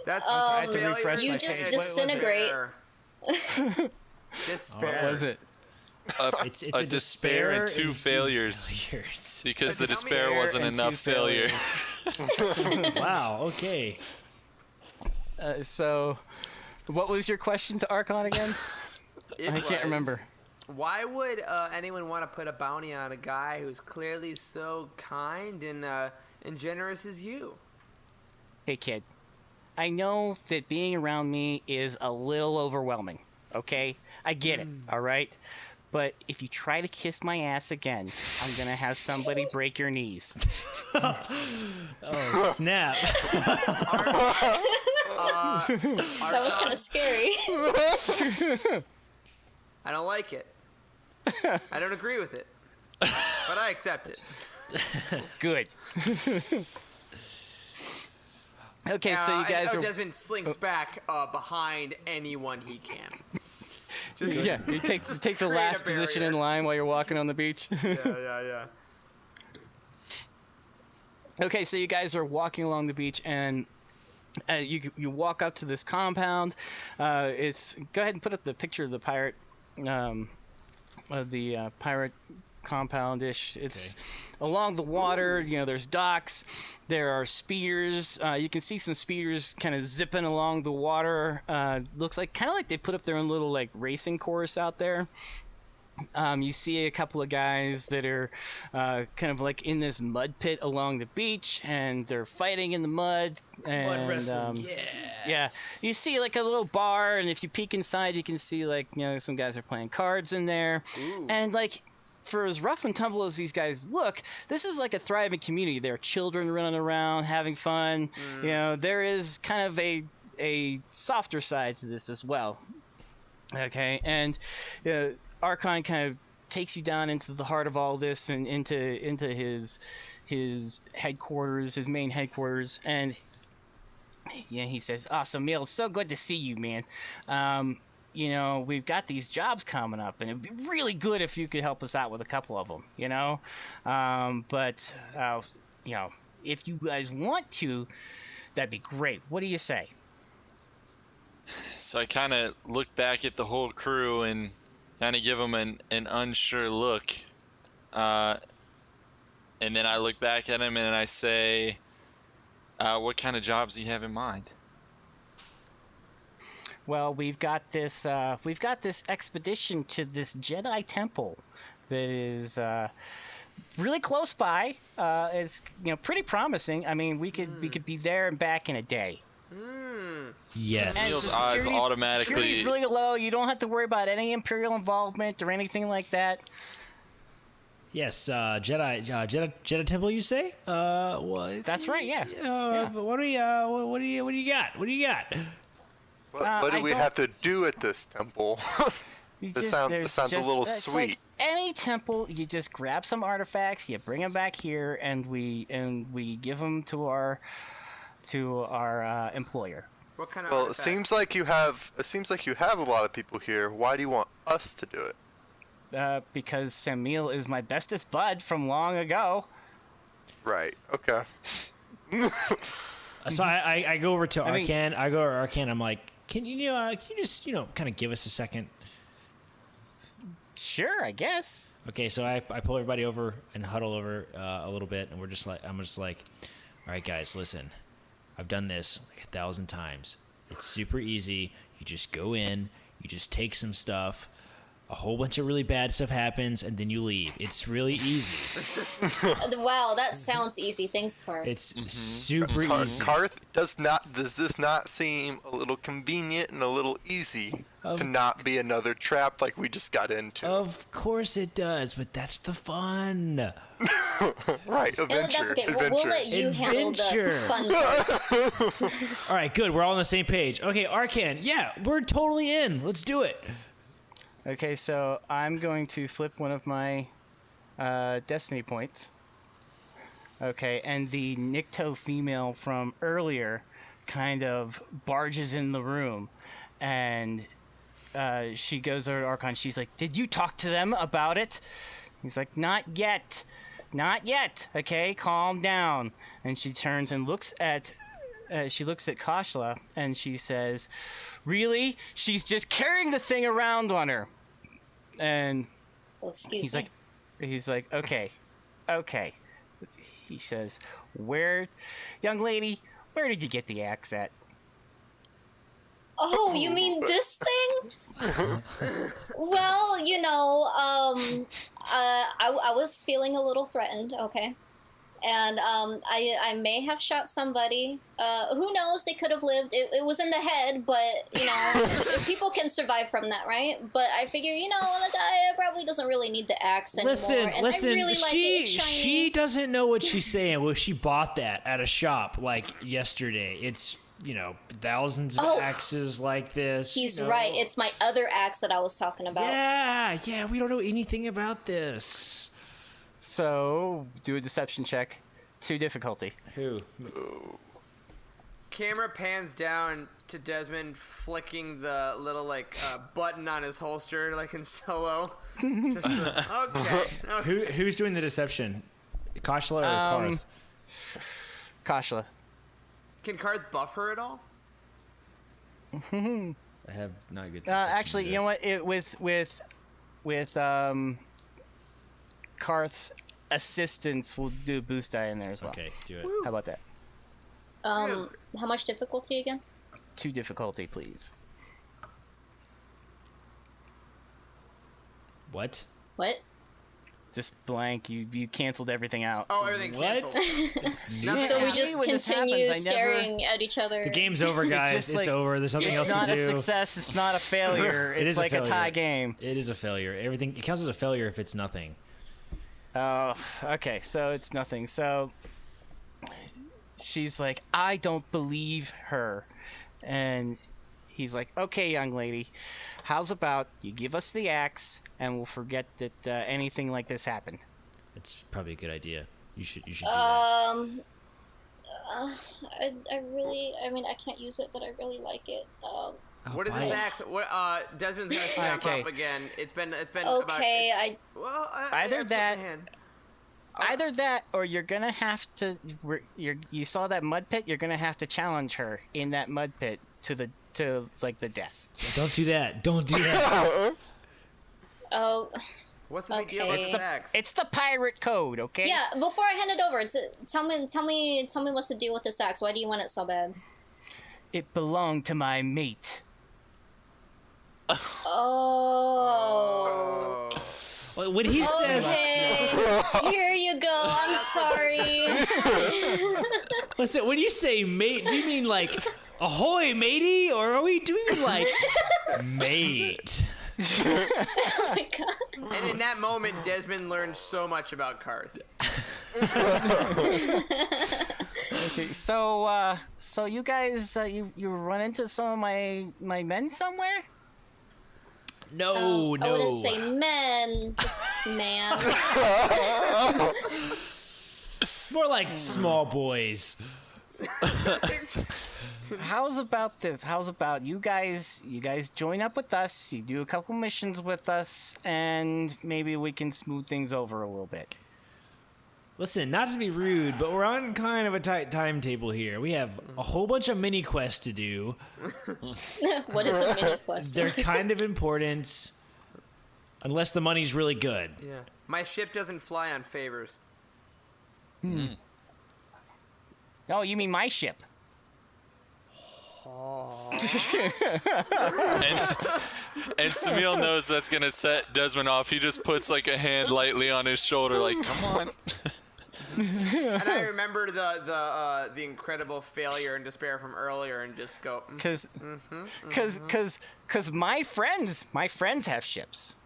That's I had to refresh you my just page. disintegrate. Despair. What was it? It's a despair and 2 failures. Because the despair wasn't enough failure. Wow, okay. So, what was your question to Arkan again? I can't remember. Why would anyone want to put a bounty on a guy who's clearly so kind and generous as you? Hey, kid. I know that being around me is a little overwhelming, okay? I get it, all right? But if you try to kiss my ass again, I'm going to have somebody break your knees. Oh, snap. That was kind of scary. I don't like it. I don't agree with it. But I accept it. Good. Okay, so you guys are... Desmond slinks back behind anyone he can. Yeah, you take the last position in line while you're walking on the beach. Yeah. Okay, so you guys are walking along the beach, and you walk up to this compound. Go ahead and put up the picture of the pirate, pirate compound-ish. It's along the water. There's docks. There are speeders. You can see some speeders kind of zipping along the water. Looks like kind of like they put up their own little like racing course out there. You see a couple of guys that are kind of like in this mud pit along the beach, and they're fighting in the mud. And, Mud wrestling, yeah. You see like a little bar, and if you peek inside, you can see like some guys are playing cards in there. Ooh. And like, for as rough and tumble as these guys look, this is like a thriving community. There are children running around having fun. There is kind of a softer side to this as well. Okay, and Arkan kind of takes you down into the heart of all this and into his headquarters, his main headquarters, and he says, "Awesome, Emil, it's so good to see you, man. We've got these jobs coming up, and it'd be really good if you could help us out with a couple of them, But if you guys want to, that'd be great. What do you say?" So I kind of look back at the whole crew and kind of give them an unsure look. And then I look back at him and I say, what kind of jobs do you have in mind? Well, we've got this expedition to this Jedi temple that is really close by. It's pretty promising. I mean, we could be there and back in a day. Yes. And Neil's eyes automatically. Security's really low. You don't have to worry about any Imperial involvement or anything like that. Yes, Jedi Temple. You say? What? That's right. Yeah. What do you got? What do you got? What do we have to do at this temple? This sounds a little sweet. any temple, you just grab some artifacts, you bring them back here, and we give them to our employer. What kind of Well, artifacts? it seems like you have a lot of people here. Why do you want us to do it? Because Samuel is my bestest bud from long ago. Right. Okay. So I go over to I mean- Arkan. I go over to Arkan. I'm like, can you just kind of give us a second? Sure, I guess. Okay, so I pull everybody over and huddle over a little bit, and I'm just like, all right, guys, listen. I've done this like 1,000 times. It's super easy. You just go in, you just take some stuff. A whole bunch of really bad stuff happens, and then you leave. It's really easy. Wow, that sounds easy. Thanks, Karth. It's super easy. Karth, does this not seem a little convenient and a little easy to not be another trap like we just got into? Of course it does, but that's the fun. Right, adventure. That's okay. Adventure. We'll let you handle the fun parts. All right, good. We're all on the same page. Okay, Arkan, yeah, we're totally in. Let's do it. Okay, so I'm going to flip one of my destiny points. Okay, and the Nikto female from earlier kind of barges in the room, and she goes over to Arkan. She's like, "Did you talk to them about it?" He's like, "Not yet. Not yet. Okay, calm down." And she turns and looks at Kashla, and she says, "Really? She's just carrying the thing around on her." And Excuse me. he's like, okay. He says, young lady, where did you get the axe at? Oh, you mean this thing? Well, I was feeling a little threatened, okay? And I may have shot somebody. Who knows? They could have lived. It was in the head, but, people can survive from that, right? But I figure, the guy probably doesn't really need the axe anymore. And Listen, I really like it. It's shiny. she doesn't know what she's saying. Well, she bought that at a shop, like, yesterday. It's, thousands of axes like this. He's right. It's my other axe that I was talking about. Yeah, we don't know anything about this. So, do a deception check. 2 difficulty. Who? Camera pans down to Desmond flicking the little button on his holster like in Solo. Okay. Who's doing the deception? Kashla or Karth? Kashla. Can Karth buff her at all? I have not good. Actually, you know what? With Karth's assistance, we'll do a boost die in there as well. Okay, do it. How about that? How much difficulty again? 2 difficulty, please. What? Just blank. You canceled everything out. Oh, everything canceled. So we just continue staring at each other. The game's over, guys. It's over. There's nothing else to do. It's not a success. It's not a failure. It's like a tie game. It is a failure. Everything it counts as a failure if it's nothing. Oh, okay. So it's nothing. So she's like, I don't believe her. And he's like, okay, young lady, how's about you give us the axe and we'll forget that anything like this happened. It's probably a good idea. You should do that. I can't use it, but I really like it. What is this axe? What? Desmond's gonna snap up again. It's been okay. Either that, or you're gonna have to. You saw that mud pit. You're gonna have to challenge her in that mud pit to the death. Don't do that. Don't do that. Oh. What's the big deal about this axe? It's the pirate code, okay? Yeah. Before I hand it over, tell me what's the deal with this axe. Why do you want it so bad? It belonged to my mate. Oh. When he says, okay, here you go. I'm sorry. Listen, when you say mate, do you mean like ahoy, matey, or are we doing like mate? Oh my god. And in that moment, Desmond learned so much about Karth. Okay, so you guys, you run into some of my men somewhere? No. I wouldn't say men, just man. More like small boys. How's about this? How's about you guys join up with us, you do a couple missions with us, and maybe we can smooth things over a little bit. Listen, not to be rude, but we're on kind of a tight timetable here. We have a whole bunch of mini quests to do. What is a mini quest? They're kind of important, unless the money's really good. Yeah. My ship doesn't fly on favors. Oh, you mean my ship? And Samil knows that's gonna set Desmond off. He just puts like a hand lightly on his shoulder, like, "Come on." And I remember the incredible failure and despair from earlier, and just go. Cause my friends have ships.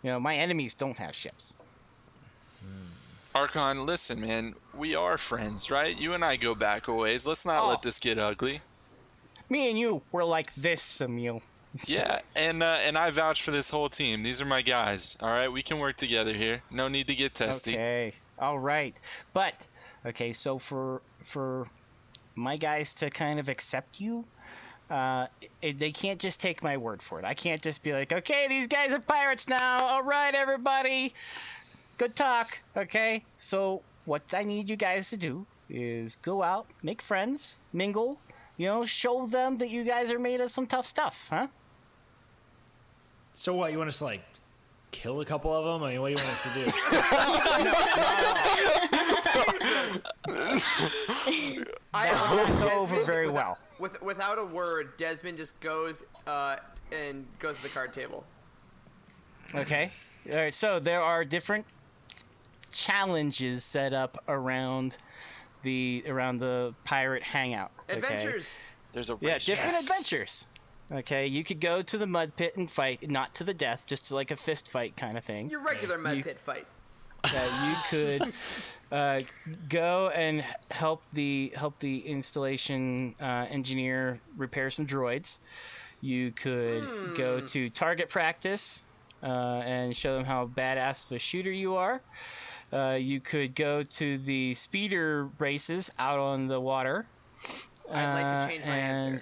You know, my enemies don't have ships. Arkan, listen, man. We are friends, right? You and I go back a ways. Let's not let this get ugly. Me and you were like this, Emil. Yeah, and I vouch for this whole team. These are my guys. All right, we can work together here. No need to get testy. Okay, all right. But okay, so for my guys to kind of accept you, they can't just take my word for it. I can't just be like, okay, these guys are pirates now. All right, everybody. Good talk. Okay, so what I need you guys to do is go out, make friends, mingle. You know, show them that you guys are made of some tough stuff, huh? So what, you want us to, like, kill a couple of them? I mean, what do you want us to do? That won't go over very well. Without a word, Desmond just goes and goes to the card table. Okay. All right, so there are different challenges set up around the pirate hangout. Okay? Adventures. There's a race. Yeah, different adventures. Okay, you could go to the mud pit and fight, not to the death, just like a fist fight kind of thing. Your regular mud pit fight. You could go and help the installation engineer repair some droids. You could go to target practice and show them how badass of a shooter you are. You could go to the speeder races out on the water. I'd like to change my answer.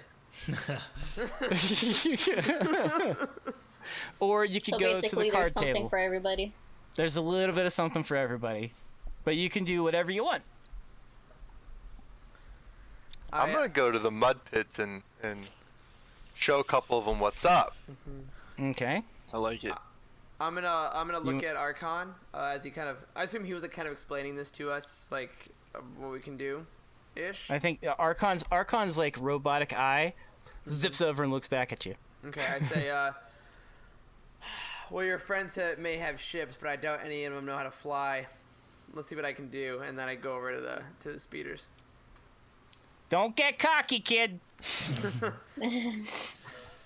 Or you could go to the card table. So basically there's something for everybody. There's a little bit of something for everybody. But you can do whatever you want. I'm going to go to the mud pits and show a couple of them what's up. Okay. I like it. I'm gonna look at Arkan as he kind of. I assume he was kind of explaining this to us, like what we can do, ish. I think Arkan's like robotic eye zips over and looks back at you. Okay, I say, well, your friends may have ships, but I doubt any of them know how to fly. Let's see what I can do, and then I go over to the speeders. Don't get cocky, kid.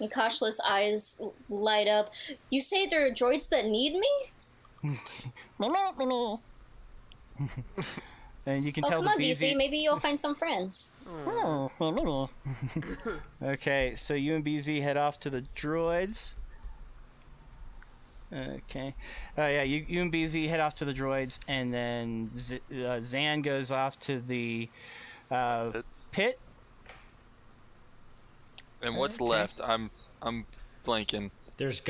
And Kashla's eyes light up. You say there are droids that need me? And you can oh, tell come the on, BZ. BZ. Maybe you'll find some friends. Okay, so you and BZ head off to the droids. Okay. Yeah, you and BZ head off to the droids, and then Zan goes off to the pit. And what's left? I'm blanking. There's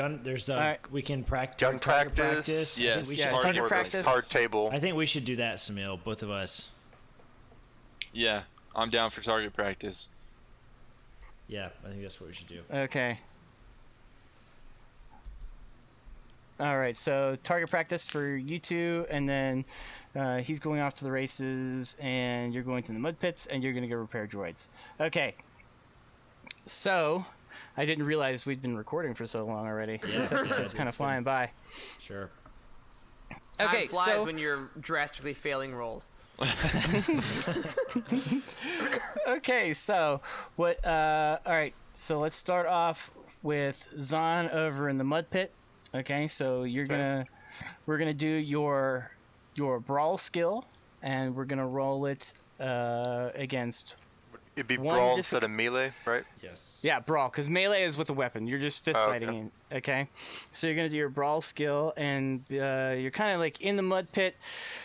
right. we can practice. Gun practice. Yes. Target practice. Card table. I think we should do that, Samil, both of us. Yeah, I'm down for target practice. Yeah, I think that's what we should do. Okay. All right, so target practice for you two, and then he's going off to the races, and you're going to the mud pits, and you're going to go repair droids. Okay. So, I didn't realize we'd been recording for so long already. This episode's kind of flying by. Sure. Okay, Time flies so when you're drastically failing rolls. okay, so what? All right, so let's start off with Zahn over in the mud pit. Okay, so we're gonna do your brawl skill, and we're gonna roll it against It'd be One brawl diffi- instead of melee, right? Yes. Yeah, brawl, because melee is with a weapon. You're just fist Oh, okay. fighting. Okay, so you're gonna do your brawl skill, and you're kind of like in the mud pit,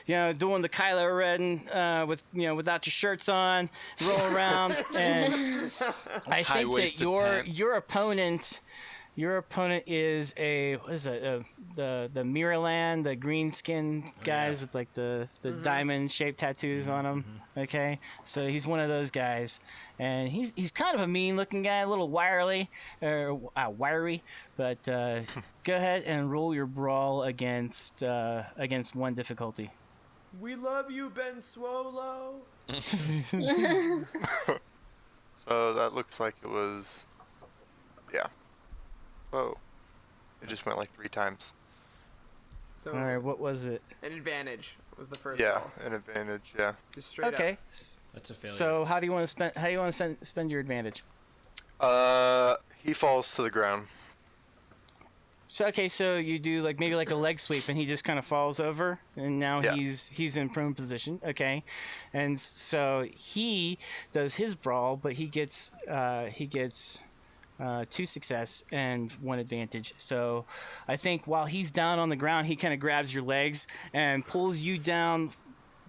doing the Kylo Ren without your shirts on, roll around, and I think that High-waisted pants. your opponent. Your opponent is the Mirrorland, the green skin guys with like the diamond shaped tattoos on them. Okay, so he's one of those guys, and he's kind of a mean looking guy, a little wiry, but go ahead and roll your brawl against one difficulty. We love you, Ben Swolo. So that looks like it was, yeah. Whoa. It just went like 3 times. So All right, what was it? an advantage was the first. Yeah, roll. an advantage, yeah. Just straight Okay, up. That's a failure. so how do you want to spend your advantage? He falls to the ground. So so you do maybe a leg sweep, and he just kind of falls over, and now Yeah. he's in prone position. Okay, and so he does his brawl, but he gets 2 success and 1 advantage. So I think while he's down on the ground, he kind of grabs your legs and pulls you down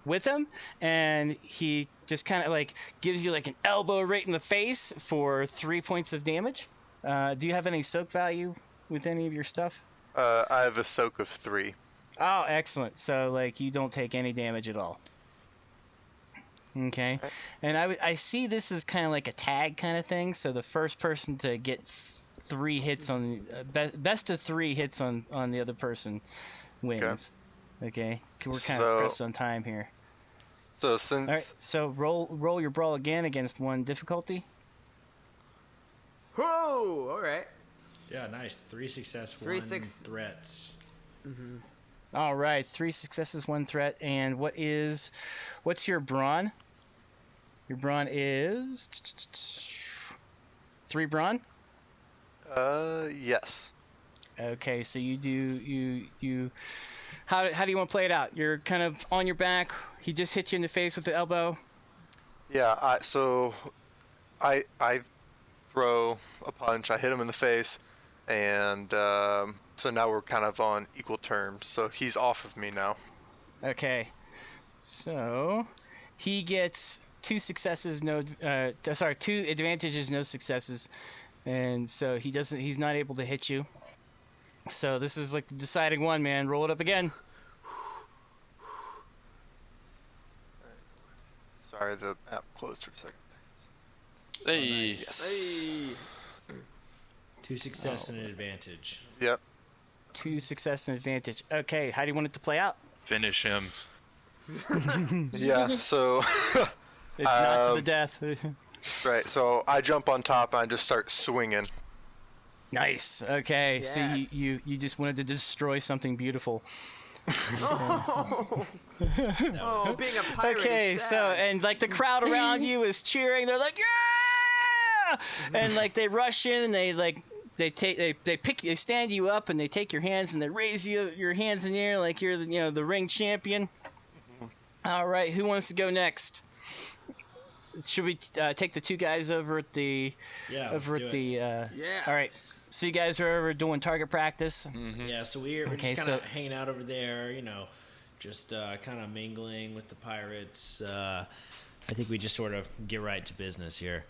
with him, and he just kind of gives you an elbow right in the face for 3 points of damage. Do you have any soak value with any of your stuff? I have a soak of 3. Oh, excellent. So you don't take any damage at all. Okay, and I see this is kind of like a tag kind of thing. So the first person to get 3 hits on best of 3 hits on the other person wins. Okay, we're kind of pressed on time here. So since All right, so roll your brawl again against 1 difficulty. Whoa! All right. Yeah, nice. 3 success, 3 1 6 threats. All right, 3 successes, 1 threat, and what's your brawn? Your brawn is 3 brawn. yes. Okay, so you how do you want to play it out? You're kind of on your back. He just hit you in the face with the elbow. Yeah, I throw a punch, I hit him in the face, and so now we're kind of on equal terms. So he's off of me now. Okay, so he gets 2 successes, 2 advantages, no successes, and so he's not able to hit you. So this is the deciding one, man. Roll it up again. Sorry, the app closed for a second. Hey. Yes. Hey. 2 success and an advantage. Yep. 2 success and advantage. Okay, how do you want it to play out? Finish him. Yeah, so It's not to the death. right, so I jump on top and I just start swinging. Nice. Okay, so Yes. you just wanted to destroy something beautiful. Oh, being a pirate. Okay, is so sad. and the crowd around you is cheering. They're like, yeah! And they rush in and they stand you up and they take your hands and they raise your hands in the air like you're the ring champion. All right, who wants to go next? Should we take the 2 guys over at the Yeah, over let's at do the it. Yeah. All right. So you guys are over doing target practice. Yeah, so we're Okay, just kind of so- hanging out over there, just kind of mingling with the pirates. I think we just sort of get right to business here.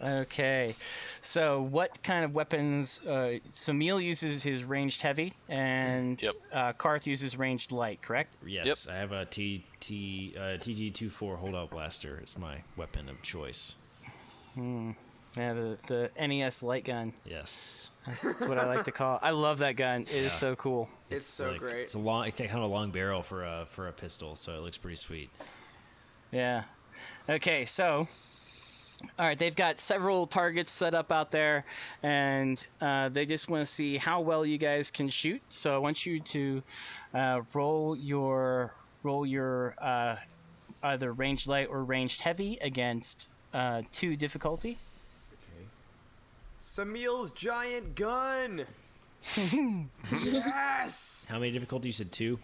Okay, so what kind of weapons? Samil uses his ranged heavy, and Yep. Karth uses ranged light. Correct? Yes, I have a TG24 holdout blaster. It's my weapon of choice. Yeah, the NES light gun. Yes. That's what I like to call it. I love that gun. It is so cool. It's so great. It's kind of a long barrel for a pistol, so it looks pretty sweet. Yeah. Okay, so. All right, they've got several targets set up out there, and they just want to see how well you guys can shoot. So I want you to roll your either ranged light or ranged heavy against 2 difficulty. Samil's giant gun. Yes. How many difficulty? You said 2?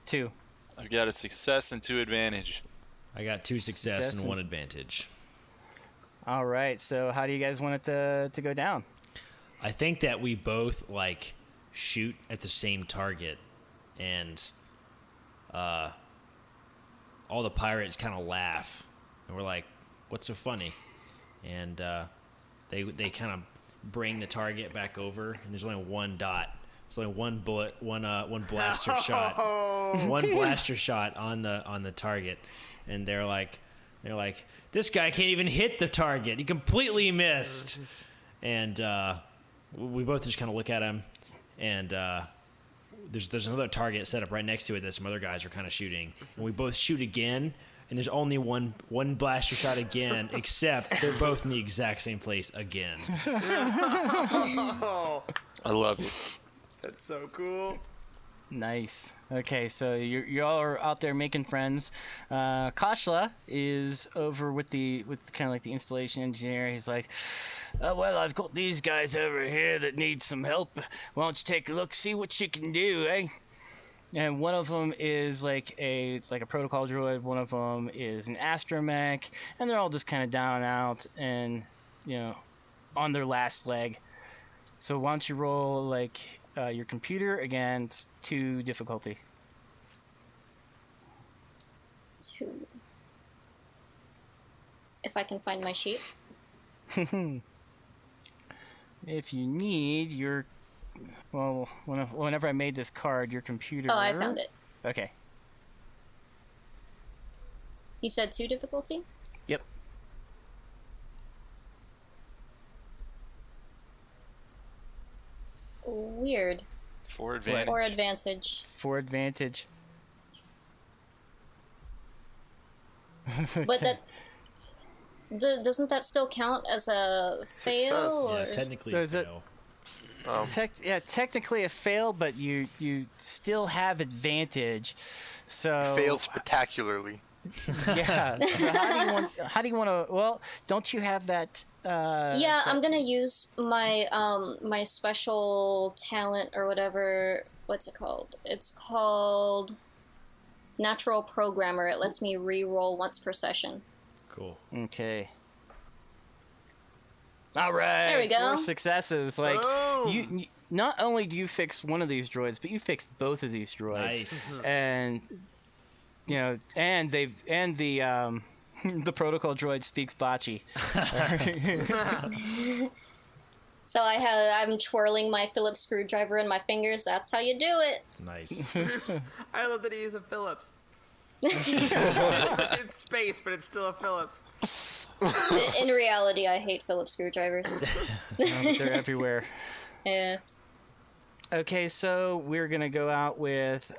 2. I've got a success and 2 advantage. I got 2 success Success and 1 advantage. All right. So how do you guys want it to go down? I think that we both like shoot at the same target, and all the pirates kind of laugh, and we're like, "What's so funny?" And they kind of bring the target back over, and there's only one dot. There's only one bullet, one blaster shot, one blaster shot on the target, and they're like, this guy can't even hit the target. He completely missed. And we both just kind of look at him, and there's another target set up right next to it that some other guys are kind of shooting. And we both shoot again, and there's only one blaster shot again, except they're both in the exact same place again. I love it. That's so cool. Nice. Okay, so you all are out there making friends. Kashla is over with kind of like the installation engineer. He's like, oh, well, I've got these guys over here that need some help. Why don't you take a look, see what you can do, eh? And one of them is like a protocol droid. One of them is an astromech, and they're all just kind of down and out, and on their last leg. So why don't you roll like your computer against 2 difficulty. 2. If I can find my sheet. If you need your, whenever I made this card, your computer. Oh, I found it. Okay. You said 2 difficulty? Yep. Weird. 4 advantage. 4 advantage. 4 advantage. But that doesn't that still count as a fail? Or? Yeah, technically a fail. Technically a fail, but you still have advantage. So Failed spectacularly. Yeah. So how do you want to? Well, don't you have that? I'm gonna use my my special talent or whatever. What's it called? It's called Natural Programmer. It lets me re-roll once per session. Cool. Okay. All right. There we go. 4 successes. Like you not only do you fix one of these droids, but you fixed both of these droids. Nice. And and the protocol droid speaks Bocce. So I'm twirling my Phillips screwdriver in my fingers. That's how you do it. Nice. I love that he used a Phillips. It's space, but it's still a Phillips. In reality, I hate Phillips screwdrivers. They're everywhere. Yeah. Okay, so we're gonna go out with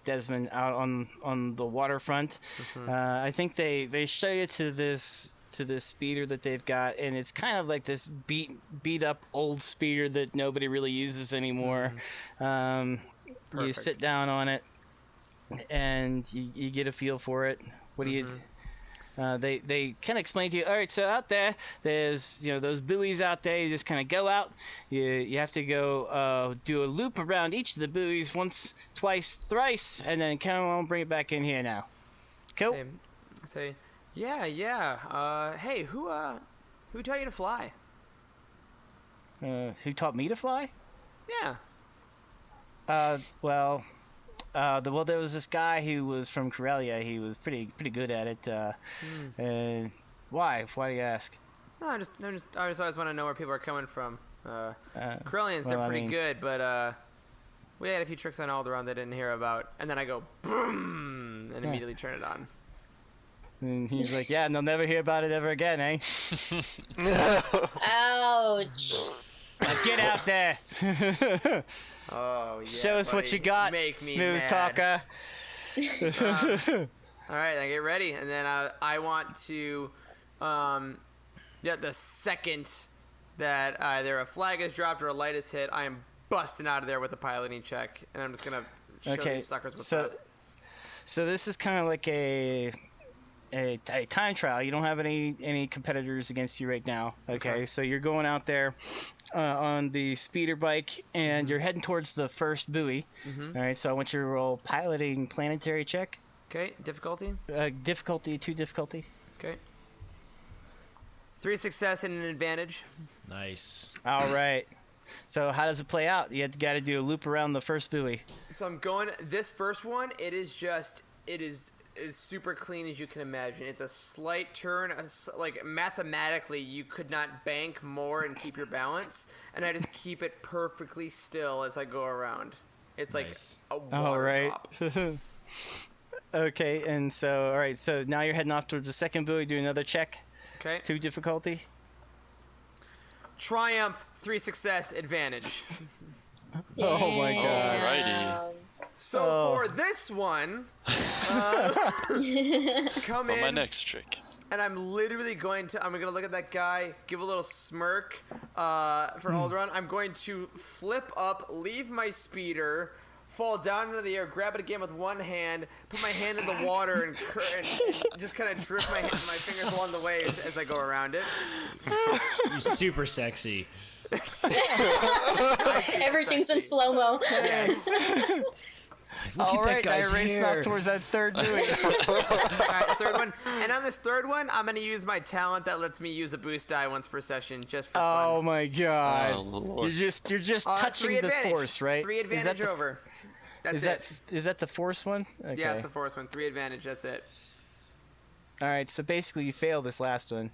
Desmond out on the waterfront. I think they show you to this speeder that they've got, and it's kind of like this beat up old speeder that nobody really uses anymore. You sit down on it, and you get a feel for it. What do you? They kind of explain to you, all right, so out there's those buoys out there. You just kind of go out. You have to go do a loop around each of the buoys once, twice, thrice, and then come on, bring it back in here now. Cool. Say, yeah. Hey, who taught you to fly? Who taught me to fly? Yeah. Well, there was this guy who was from Corellia. He was pretty good at it. Why? Why do you ask? No, I just always want to know where people are coming from. Corellians, they're pretty good, but we had a few tricks on Alderaan they didn't hear about, and then I go boom and immediately turn it on. And he's like, yeah, and they'll never hear about it ever again, eh? Ouch. Now get out there. Oh, yeah. Show us what you got, Make me smooth mad. talker. All right, I get ready, and then I want to, the second that either a flag is dropped or a light is hit, I am busting out of there with a piloting check, and I'm just gonna show these suckers what's up. So this is kind of like a time trial. You don't have any competitors against you right now. Okay. So you're going out there on the speeder bike, and you're heading towards the first buoy. All right, so I want you to roll piloting planetary check. Okay, difficulty? Difficulty 2 difficulty. Okay. 3 success and an advantage. Nice. All right. So how does it play out? You got to do a loop around the first buoy. So I'm going. This first one, it is as super clean as you can imagine. It's a slight turn, like mathematically, you could not bank more and keep your balance, and I just keep it perfectly still as I go around. It's Nice. like a All water right. drop. Okay, and so all right, so now you're heading off towards the second buoy. Do another check. Okay. 2 difficulty. Triumph, 3 success, advantage. Oh my god. Alrighty. So for this one, come For my in, next trick. and I'm going to look at that guy, give a little smirk for Alderaan. I'm going to flip up, leave my speeder, fall down into the air, grab it again with one hand, put my hand in the water, and just kind of drift my fingers along the way as I go around it. You're super sexy. Everything's in slow mo. All right, I guy's raced hair. off towards that third buoy. All right, third one. And on this third one, I'm going to use my talent that lets me use a boost die once per session just for fun. Oh my god. Oh, Lord. You're just touching 3 the advantage. force, right? 3 advantage over. That's it. Is that the force one? Okay. Yeah, it's the force one. 3 advantage. That's it. All right, so basically you fail this last one.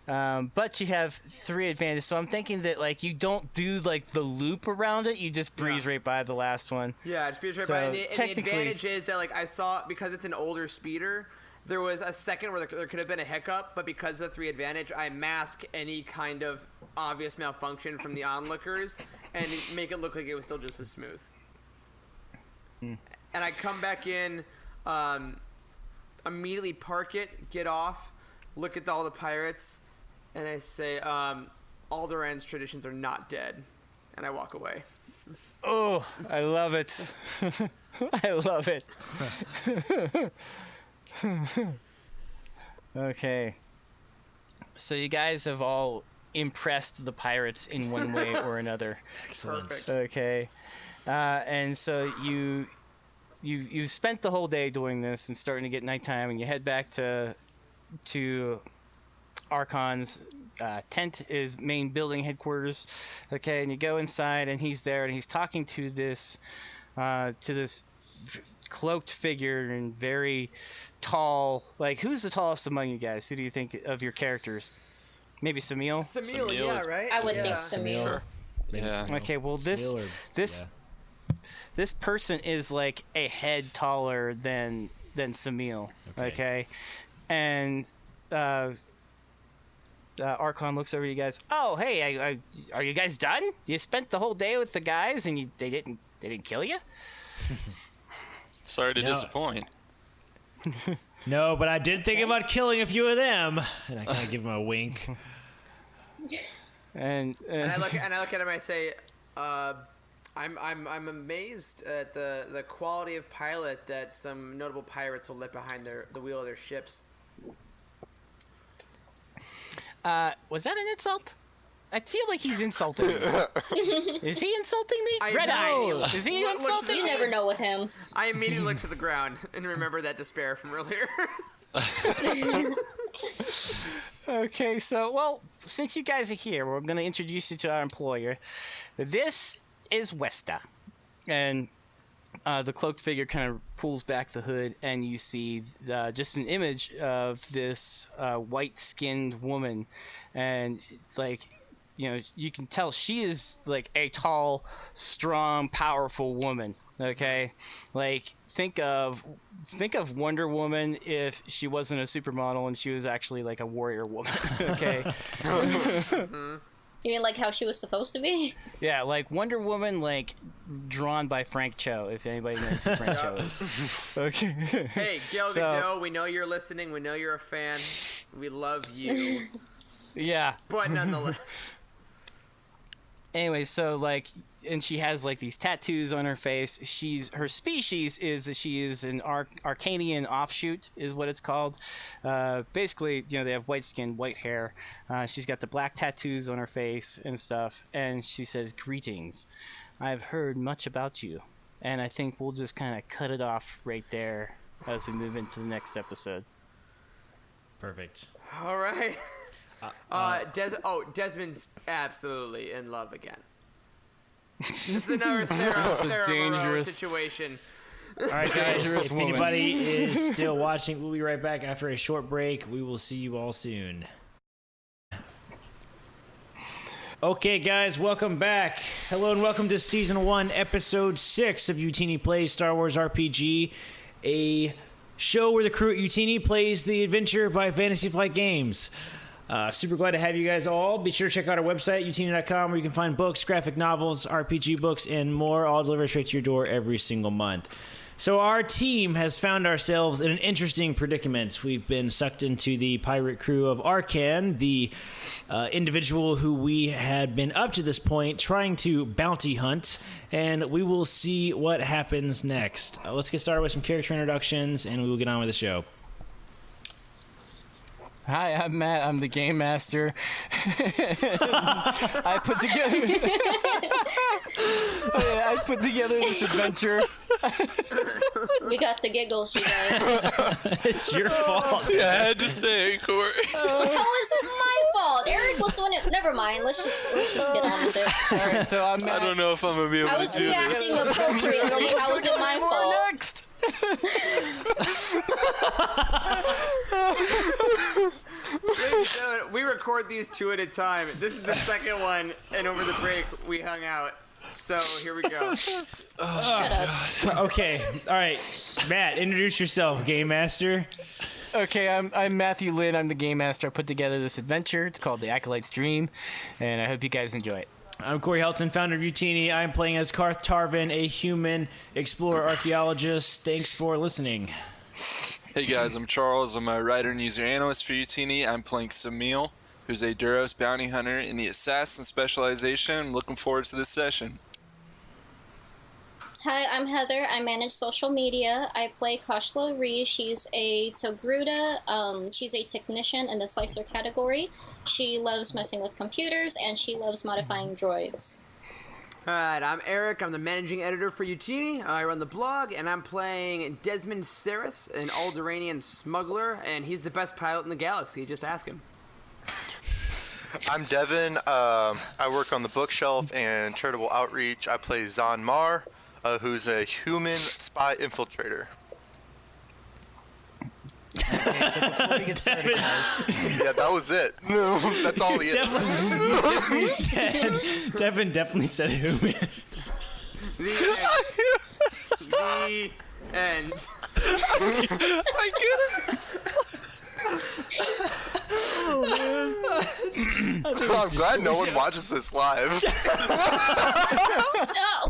But you have 3 advantage, so I'm thinking that like you don't do like the loop around it, you just breeze right by the last one. Yeah, it's speed right So, by. And the technically- advantage is that like I saw, because it's an older speeder, there was a second where there could have been a hiccup, but because of the 3 advantage, I mask any kind of obvious malfunction from the onlookers and make it look like it was still just as smooth. And I come back in, immediately park it, get off, look at all the pirates, and I say, Alderaan's traditions are not dead. And I walk away. Oh, I love it. I love it. Okay. So you guys have all impressed the pirates in one way or another. Excellent. Perfect. Okay. And so you spent the whole day doing this and starting to get nighttime, and you head back to Arkan's tent, is main building headquarters. Okay, and you go inside, and he's there, and he's talking to this cloaked figure and very tall. Like, who's the tallest among you guys? Who do you think of your characters? Maybe Samil? Samil, Samil yeah, is- right? I would yeah. think Samil. Sure. Maybe Yeah. Samil. Okay, well this Yeah. this person is like a head taller than Samil. Okay, and Arkan looks over at you guys. Oh, hey, are you guys done? You spent the whole day with the guys, and they didn't kill you? Sorry to No. disappoint. No, but I did think about killing a few of them. And I kind of give him a wink. And And I look at him and I say, I'm amazed at the quality of pilot that some notable pirates will let behind the wheel of their ships. was that an insult? I feel like he's insulting me. Is he insulting me? I Red know. Eyes. Is he Look to insulting the- You me? never know with him. I immediately look to the ground and remember that despair from earlier. Okay, so, well, since you guys are here, we're going to introduce you to our employer. This is Westa. And the cloaked figure kind of pulls back the hood, and you see just an image of this white-skinned woman. And, like, you can tell she is, like, a tall, strong, powerful woman. Okay? Like, think of Wonder Woman if she wasn't a supermodel and she was actually like a warrior woman. Okay. You mean like how she was supposed to be? Yeah, like Wonder Woman, like drawn by Frank Cho, if anybody knows who Frank Cho is. Okay. Hey, Gil So- Gadot, we know you're listening. We know you're a fan. We love you. Yeah. But nonetheless. Anyway, so like, and she has like these tattoos on her face. Her species is that she is an Arcanian offshoot, is what it's called. Basically, they have white skin, white hair. She's got the black tattoos on her face and stuff. And she says, "Greetings. I've heard much about you." And I think we'll just kind of cut it off right there as we move into the next episode. Perfect. All right. Desmond's absolutely in love again. This is another Sarah dangerous situation. All right, guys. If woman. anybody is still watching, we'll be right back after a short break. We will see you all soon. Okay, guys, welcome back. Hello and welcome to Season 1, Episode 6 of Youtini Plays Star Wars RPG, a show where the crew at Youtini plays the adventure by Fantasy Flight Games. Super glad to have you guys all. Be sure to check out our website, youtini.com, where you can find books, graphic novels, RPG books, and more, all delivered straight to your door every single month. So our team has found ourselves in an interesting predicament. We've been sucked into the pirate crew of Arkan, the individual who we had been up to this point trying to bounty hunt, and we will see what happens next. Let's get started with some character introductions, and we will get on with the show. Hi, I'm Matt. I'm the game master. I put together this adventure. We got the giggles, you guys. It's your fault. Yeah, I had to say it, Corey. How is it my fault? Eric was the one who... Never mind. Let's just get on with it. All right, so I'm Matt. I don't know if I'm gonna be able I to was do reacting this. appropriately. How is it my fault? Next. Ladies and gentlemen, we record these two at a time. This is the second one, and over the break, we hung out. So, here we go. Shut up. Okay, all right. Matt, introduce yourself, Game Master. Okay, I'm Matthew Lynn. I'm the game master. I put together this adventure. It's called The Acolyte's Dream, and I hope you guys enjoy it. I'm Corey Helton, founder of Youtini. I'm playing as Karth Tarvin, a human explorer archaeologist. Thanks for listening. Hey guys, I'm Charles. I'm a writer and user analyst for Youtini. I'm playing Samil, who's a Duros bounty hunter in the assassin specialization. I'm looking forward to this session. Hi, I'm Heather. I manage social media. I play Kashla Ree. She's a Togruta. She's a technician in the slicer category. She loves messing with computers, and she loves modifying droids. Alright, I'm Eric. I'm the managing editor for Youtini. I run the blog, and I'm playing Desmond Saris, an Alderaanian smuggler, and he's the best pilot in the galaxy. Just ask him. I'm Devin. I work on the bookshelf and charitable outreach. I play Zahn Mar, who's a human spy infiltrator. Okay, so before we get started, guys, Yeah, that was it. No, that's all he is. Devin definitely said human. The end. I get it. I'm glad no one watches this live.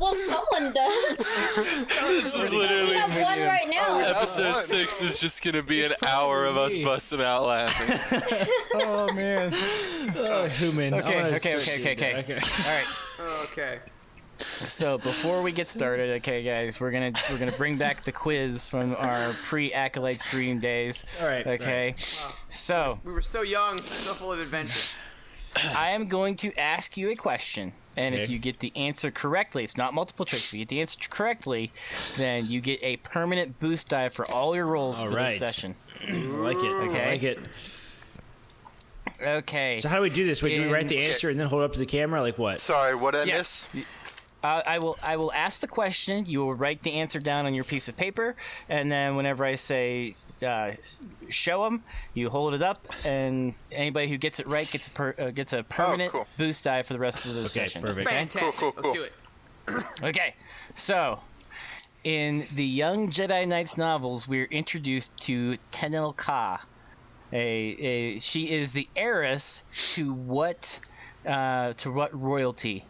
Well, someone does. This is We literally... have one right now. Episode 6 is just gonna be an hour of us busting out laughing. oh man. Human. Okay. All All right. Okay. So before we get started, okay, guys, we're gonna bring back the quiz from our pre-Acolyte stream days. All right. Okay. So We were so young, so full of adventure. I am going to ask you a question, and if Okay. you get the answer correctly, it's not multiple choice. If you get the answer correctly, then you get a permanent boost die for all your rolls for this session. I like it. Okay. I like it. Okay. So how do we do this? Wait, do we write the answer and then hold it up to the camera? Like what? Sorry, what did I Yes. miss? I will ask the question. You will write the answer down on your piece of paper, and then whenever I say show them, you hold it up, and anybody who gets it right gets a permanent cool. boost die for the rest of the Okay, session. perfect. Fantastic. Cool. Let's do it. Okay, so in the Young Jedi Knights novels, we're introduced to Tenel Ka. She is the heiress to what royalty?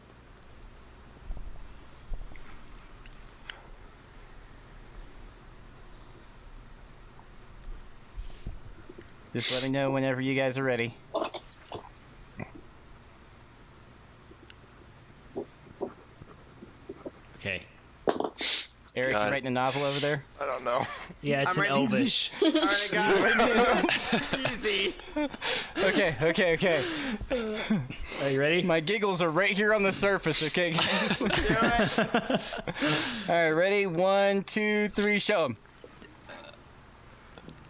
Just let me know whenever you guys are ready. Okay. Eric, you Got it. writing a novel over there? I don't know. Yeah, it's I'm an writing- Elvish. All right, guys. Easy. Okay. Are you ready? My giggles are right here on the surface, okay, guys? Do it. All right, ready? 1, 2, 3, show them.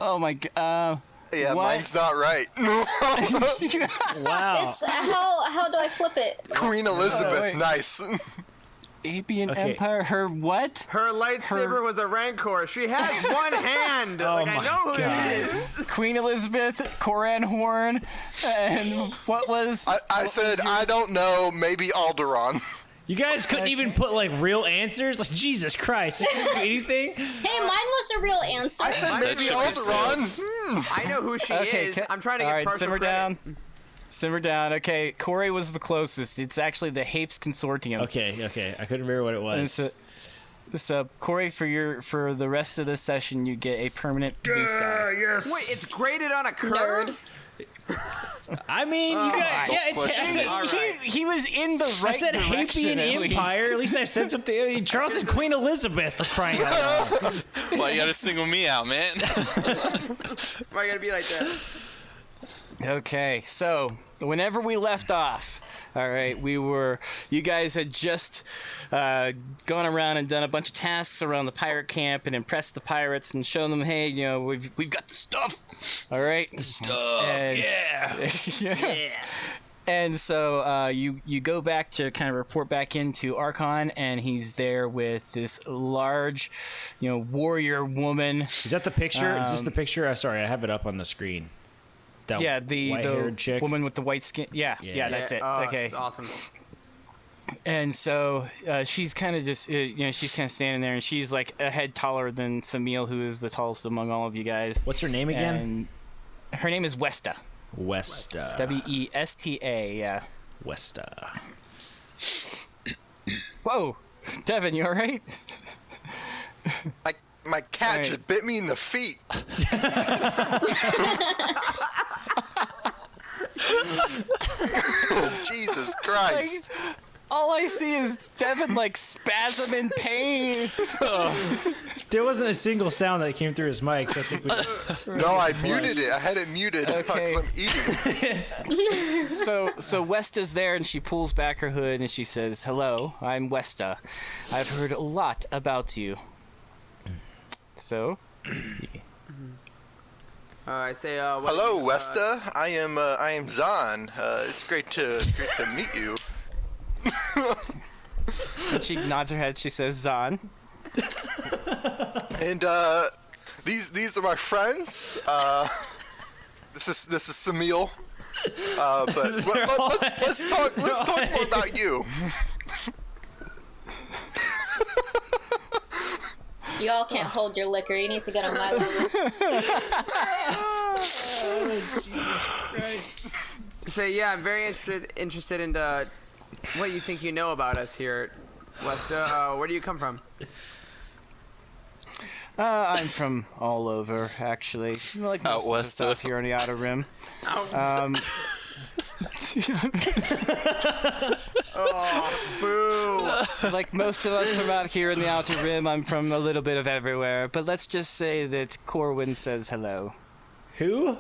Oh my god. Yeah, What? mine's not right. Wow. It's how do I flip it? Queen Elizabeth, wait. nice. Apian Okay. Empire. Her what? Her lightsaber was a Rancor. She has one hand. Oh like I my know who God. it is. Queen Elizabeth, Coran Horn, and what was? I said, I don't know, maybe Alderaan. You guys couldn't even put like real answers? Like Jesus Christ. You couldn't do anything? Hey, mine was a real answer. I said maybe should be Alderaan. I know who she Okay, is. I'm trying to all get right, partial simmer credit. down. Simmer down. Okay, Corey was the closest. It's actually the Hapes Consortium. Okay. I couldn't remember what it And was. so Corey, for the rest of this session, you get a permanent boost die. Yes. Wait, it's graded on a curve? I mean, you guys. Yeah, it's. question I said, All right. He was in the right I said direction. Hapian at least. Empire. At least I said something. I mean, Charles and Queen Elizabeth was crying out loud. Why you gotta single me out, man? Why you gotta be like that? Okay, so whenever we left off, all right, you guys had just gone around and done a bunch of tasks around the pirate camp and impressed the pirates and shown them, hey, we've got the stuff, all right? The stuff, yeah. yeah. And so you go back to kind of report back into Arkan, and he's there with this large, warrior woman. Is that the picture? Is this the picture? Sorry, I have it up on the screen. That the white-haired chick. woman with the white skin. Yeah, that's it. Oh, Okay. That's awesome. And so she's kind of just, she's kind of standing there, and she's like a head taller than Samil, who is the tallest among all of you guys. What's her name again? And her name is Westa. Westa. Westa, yeah. Westa. Whoa, Devin, you all right? My cat Right. just bit me in the feet. Jesus Christ. All I see is Devin like spasm in pain. There wasn't a single sound that came through his mic, so I think we No, I muted it. I had it muted because Okay. I'm eating. So Westa's there, and she pulls back her hood, and she says, "Hello, I'm Westa. I've heard a lot about you." So, I say, Hello, Westa. I am Zahn. It's great to meet you. and she nods her head. She says, "Zahn." And these are my friends. This is Samil. But let's talk more about you. Y'all can't hold your liquor. You need to get on my level. Say, yeah, I'm very interested in what you think you know about us here at Westa. Where do you come from? I'm from all over, actually. Like Out most of west, us out here on the Outer Rim. Oh, boo! Like most of us from out here in the Outer Rim, I'm from a little bit of everywhere. But let's just say that Corwin says hello. Who?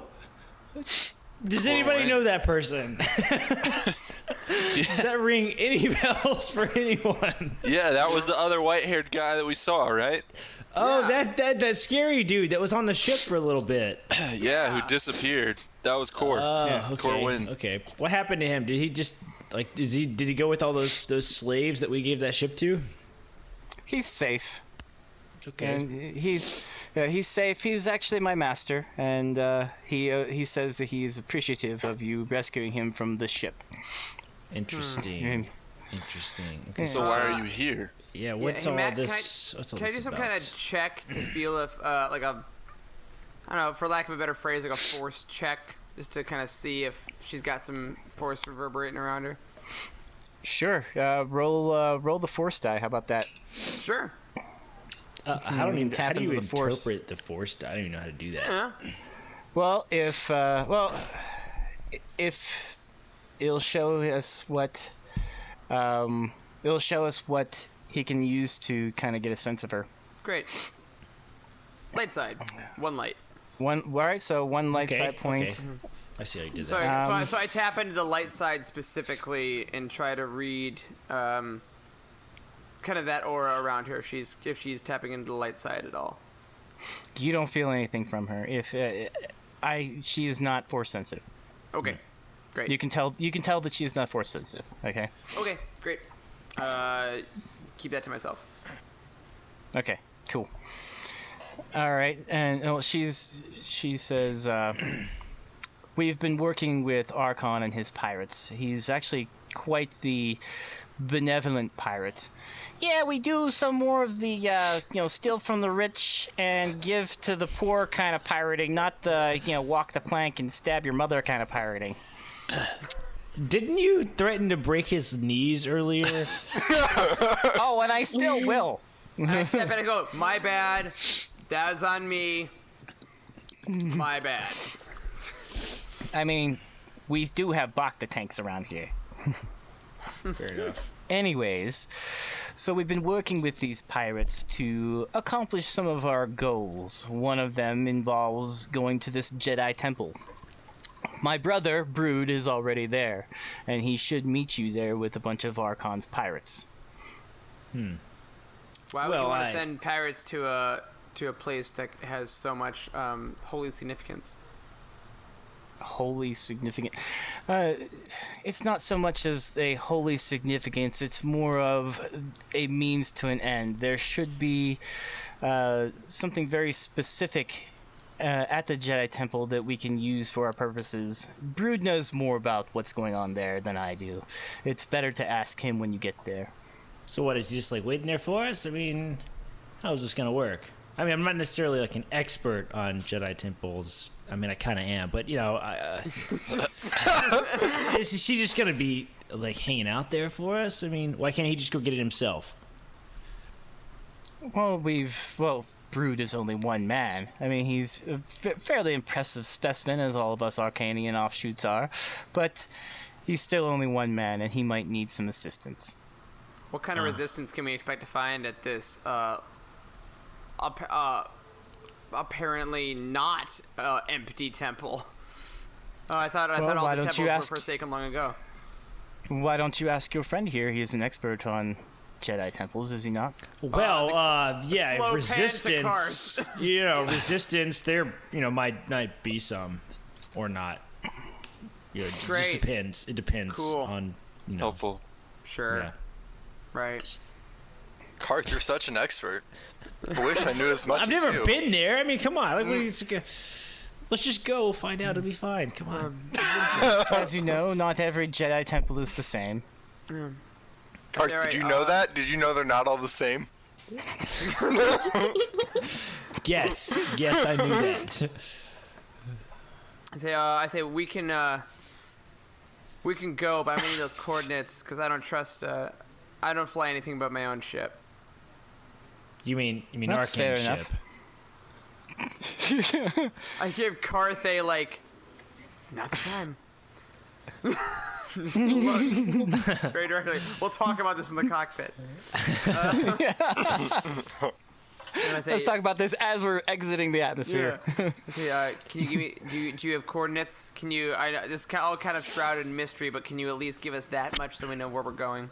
Does anybody know that person? Does that ring any bells for anyone? Yeah, that was the other white-haired guy that we saw, right? Oh, that scary dude that was on the ship for a little bit. Yeah, who disappeared. That was Core. Okay. Corwin. Okay. What happened to him? Did he just did he go with all those slaves that we gave that ship to? He's safe. Okay. And he's safe. He's actually my master, and he says that he's appreciative of you rescuing him from the ship. Interesting. Interesting. Okay. So why are you here? Yeah. What's hey, all Matt, this? What's all Can I this do some about? kind of check to feel if, I don't know, for lack of a better phrase, like a force check, just to kind of see if she's got some force reverberating around her? Sure. Roll the force die. How about that? Sure. How do you into the force. interpret the force? I don't even know how to do that. Yeah. Well, if it'll show us what he can use to kind of get a sense of her. Great. Light side. One light. All right. So one light Okay, side point. okay. I see how you did So, that. so I tap into the light side specifically and try to read kind of that aura around her if she's tapping into the light side at all. You don't feel anything from her. If She is not force sensitive. Okay, great. You can tell that she is not force sensitive. Okay. Okay, great. Keep that to myself. Okay. Cool. All right, and she says, we've been working with Arkan and his pirates. He's actually quite the benevolent pirate. Yeah, we do some more of the, steal from the rich and give to the poor kind of pirating, not the, walk the plank and stab your mother kind of pirating. Didn't you threaten to break his knees earlier? Oh, and I still will. I step in and go, my bad. That was on me. My bad. I mean, we do have Bacta tanks around here. Fair enough. Anyways, so we've been working with these pirates to accomplish some of our goals. One of them involves going to this Jedi temple. My brother, Brood, is already there, and he should meet you there with a bunch of Arkan's pirates. Why would you want to send pirates to a place that has so much holy significance? Holy significant. It's not so much as a holy significance, it's more of a means to an end. There should be something very specific at the Jedi Temple that we can use for our purposes. Brood knows more about what's going on there than I do. It's better to ask him when you get there. So what, is he just like waiting there for us? I mean, how's this gonna work? I mean, I'm not necessarily like an expert on Jedi temples. I mean, I kind of am, but is she just gonna be like hanging out there for us? I mean, why can't he just go get it himself? Well, Brood is only one man. I mean, he's a fairly impressive specimen, as all of us Arcanian offshoots are, but he's still only one man, and he might need some assistance. What kind of resistance can we expect to find at this apparently not empty temple? I thought all the temples were forsaken long ago. Why don't you ask your friend here? He is an expert on Jedi temples, is he not? Well, yeah, resistance. Resistance. There, might be some, or not. It just depends. It depends on. Helpful. Sure. Yeah. Right. Karth, you're such an expert. I wish I knew as much as you. I've never been there. I mean, come on. Let's just go find out. It'll be fine. Come on. As you know, not every Jedi temple is the same. Karth, did you know that? Did you know they're not all the same? Yes, I knew that. I say we can go, but I'm gonna need those coordinates because I don't trust. I don't fly anything but my own ship. You mean That's Arkan fair ship? I give Karth not the time. Very directly. We'll talk about this in the cockpit. Let's talk about this as we're exiting the atmosphere. Yeah. Can you give me? Do you have coordinates? Can you? This is all kind of shrouded in mystery, but can you at least give us that much so we know where we're going?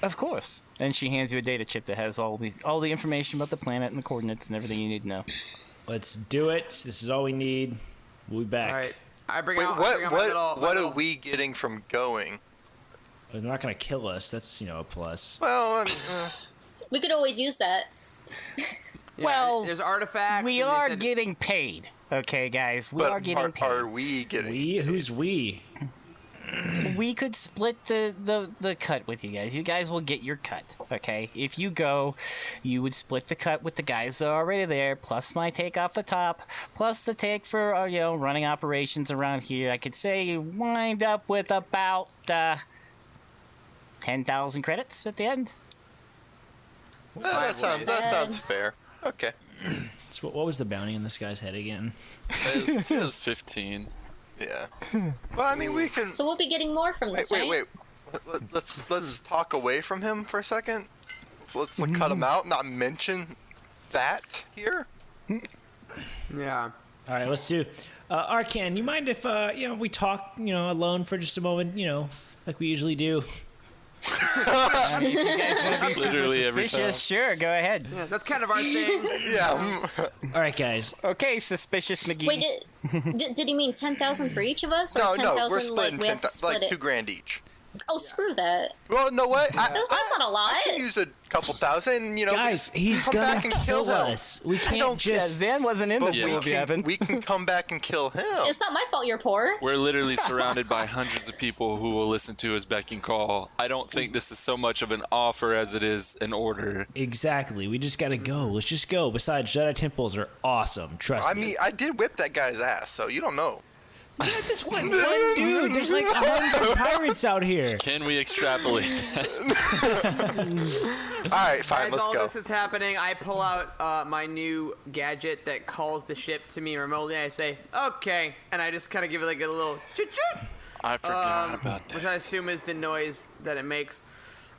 Of course. And she hands you a data chip that has all the information about the planet and the coordinates and everything you need to know. Let's do it. This is all we need. We'll be back. All right. I bring Wait, out. what are we getting from going? They're not gonna kill us. That's a plus. Well, We could always use that. Yeah, well, there's artifacts. We are getting paid. Okay, guys. We are getting paid. Are we getting paid? Who's we? We could split the cut with you guys. You guys will get your cut, okay? If you go, you would split the cut with the guys that are already there, plus my take off the top, plus the take for running operations around here. I could say you wind up with about 10,000 credits at the end. That sounds fair. Okay. So what was the bounty in this guy's head again? It was 15. Yeah. Well, I mean, we can. So we'll be getting more from this, right? Wait. Let's talk away from him for a second. Let's cut him out. Not mention that here. Yeah. All right, let's do. Arkan, you mind if we talk alone for just a moment? Like we usually do. If you guys want to be super Literally every suspicious, sure, go ahead. Yeah, that's kind of our thing. Yeah. All right, guys. Okay, suspicious McGee. Wait, did he mean 10,000 for each of us, or No, 10,000 we're splitting we have to split like it? $2,000 each. Oh, screw that. Well, no what? That's not a lot. I can use a couple thousand. You know, Guys, just he's come gonna back and kill him. us. We can't Yeah, just. Zan wasn't in the But deal with you, Evan. we can come back and kill him. It's not my fault you're poor. We're literally surrounded by hundreds of people who will listen to his beck and call. I don't think this is so much of an offer as it is an order. Exactly. We just gotta go. Let's just go. Besides, Jedi temples are awesome. Trust I me. mean, I did whip that guy's ass, so you don't know. Yeah, this one dude. There's like 100 pirates out here. Can we extrapolate that? All right, fine, As let's all go. this is happening, I pull out my new gadget that calls the ship to me remotely. I say, "Okay," and I just kind of give it like a little choo-choo, I forgot about that. which I assume is the noise that it makes,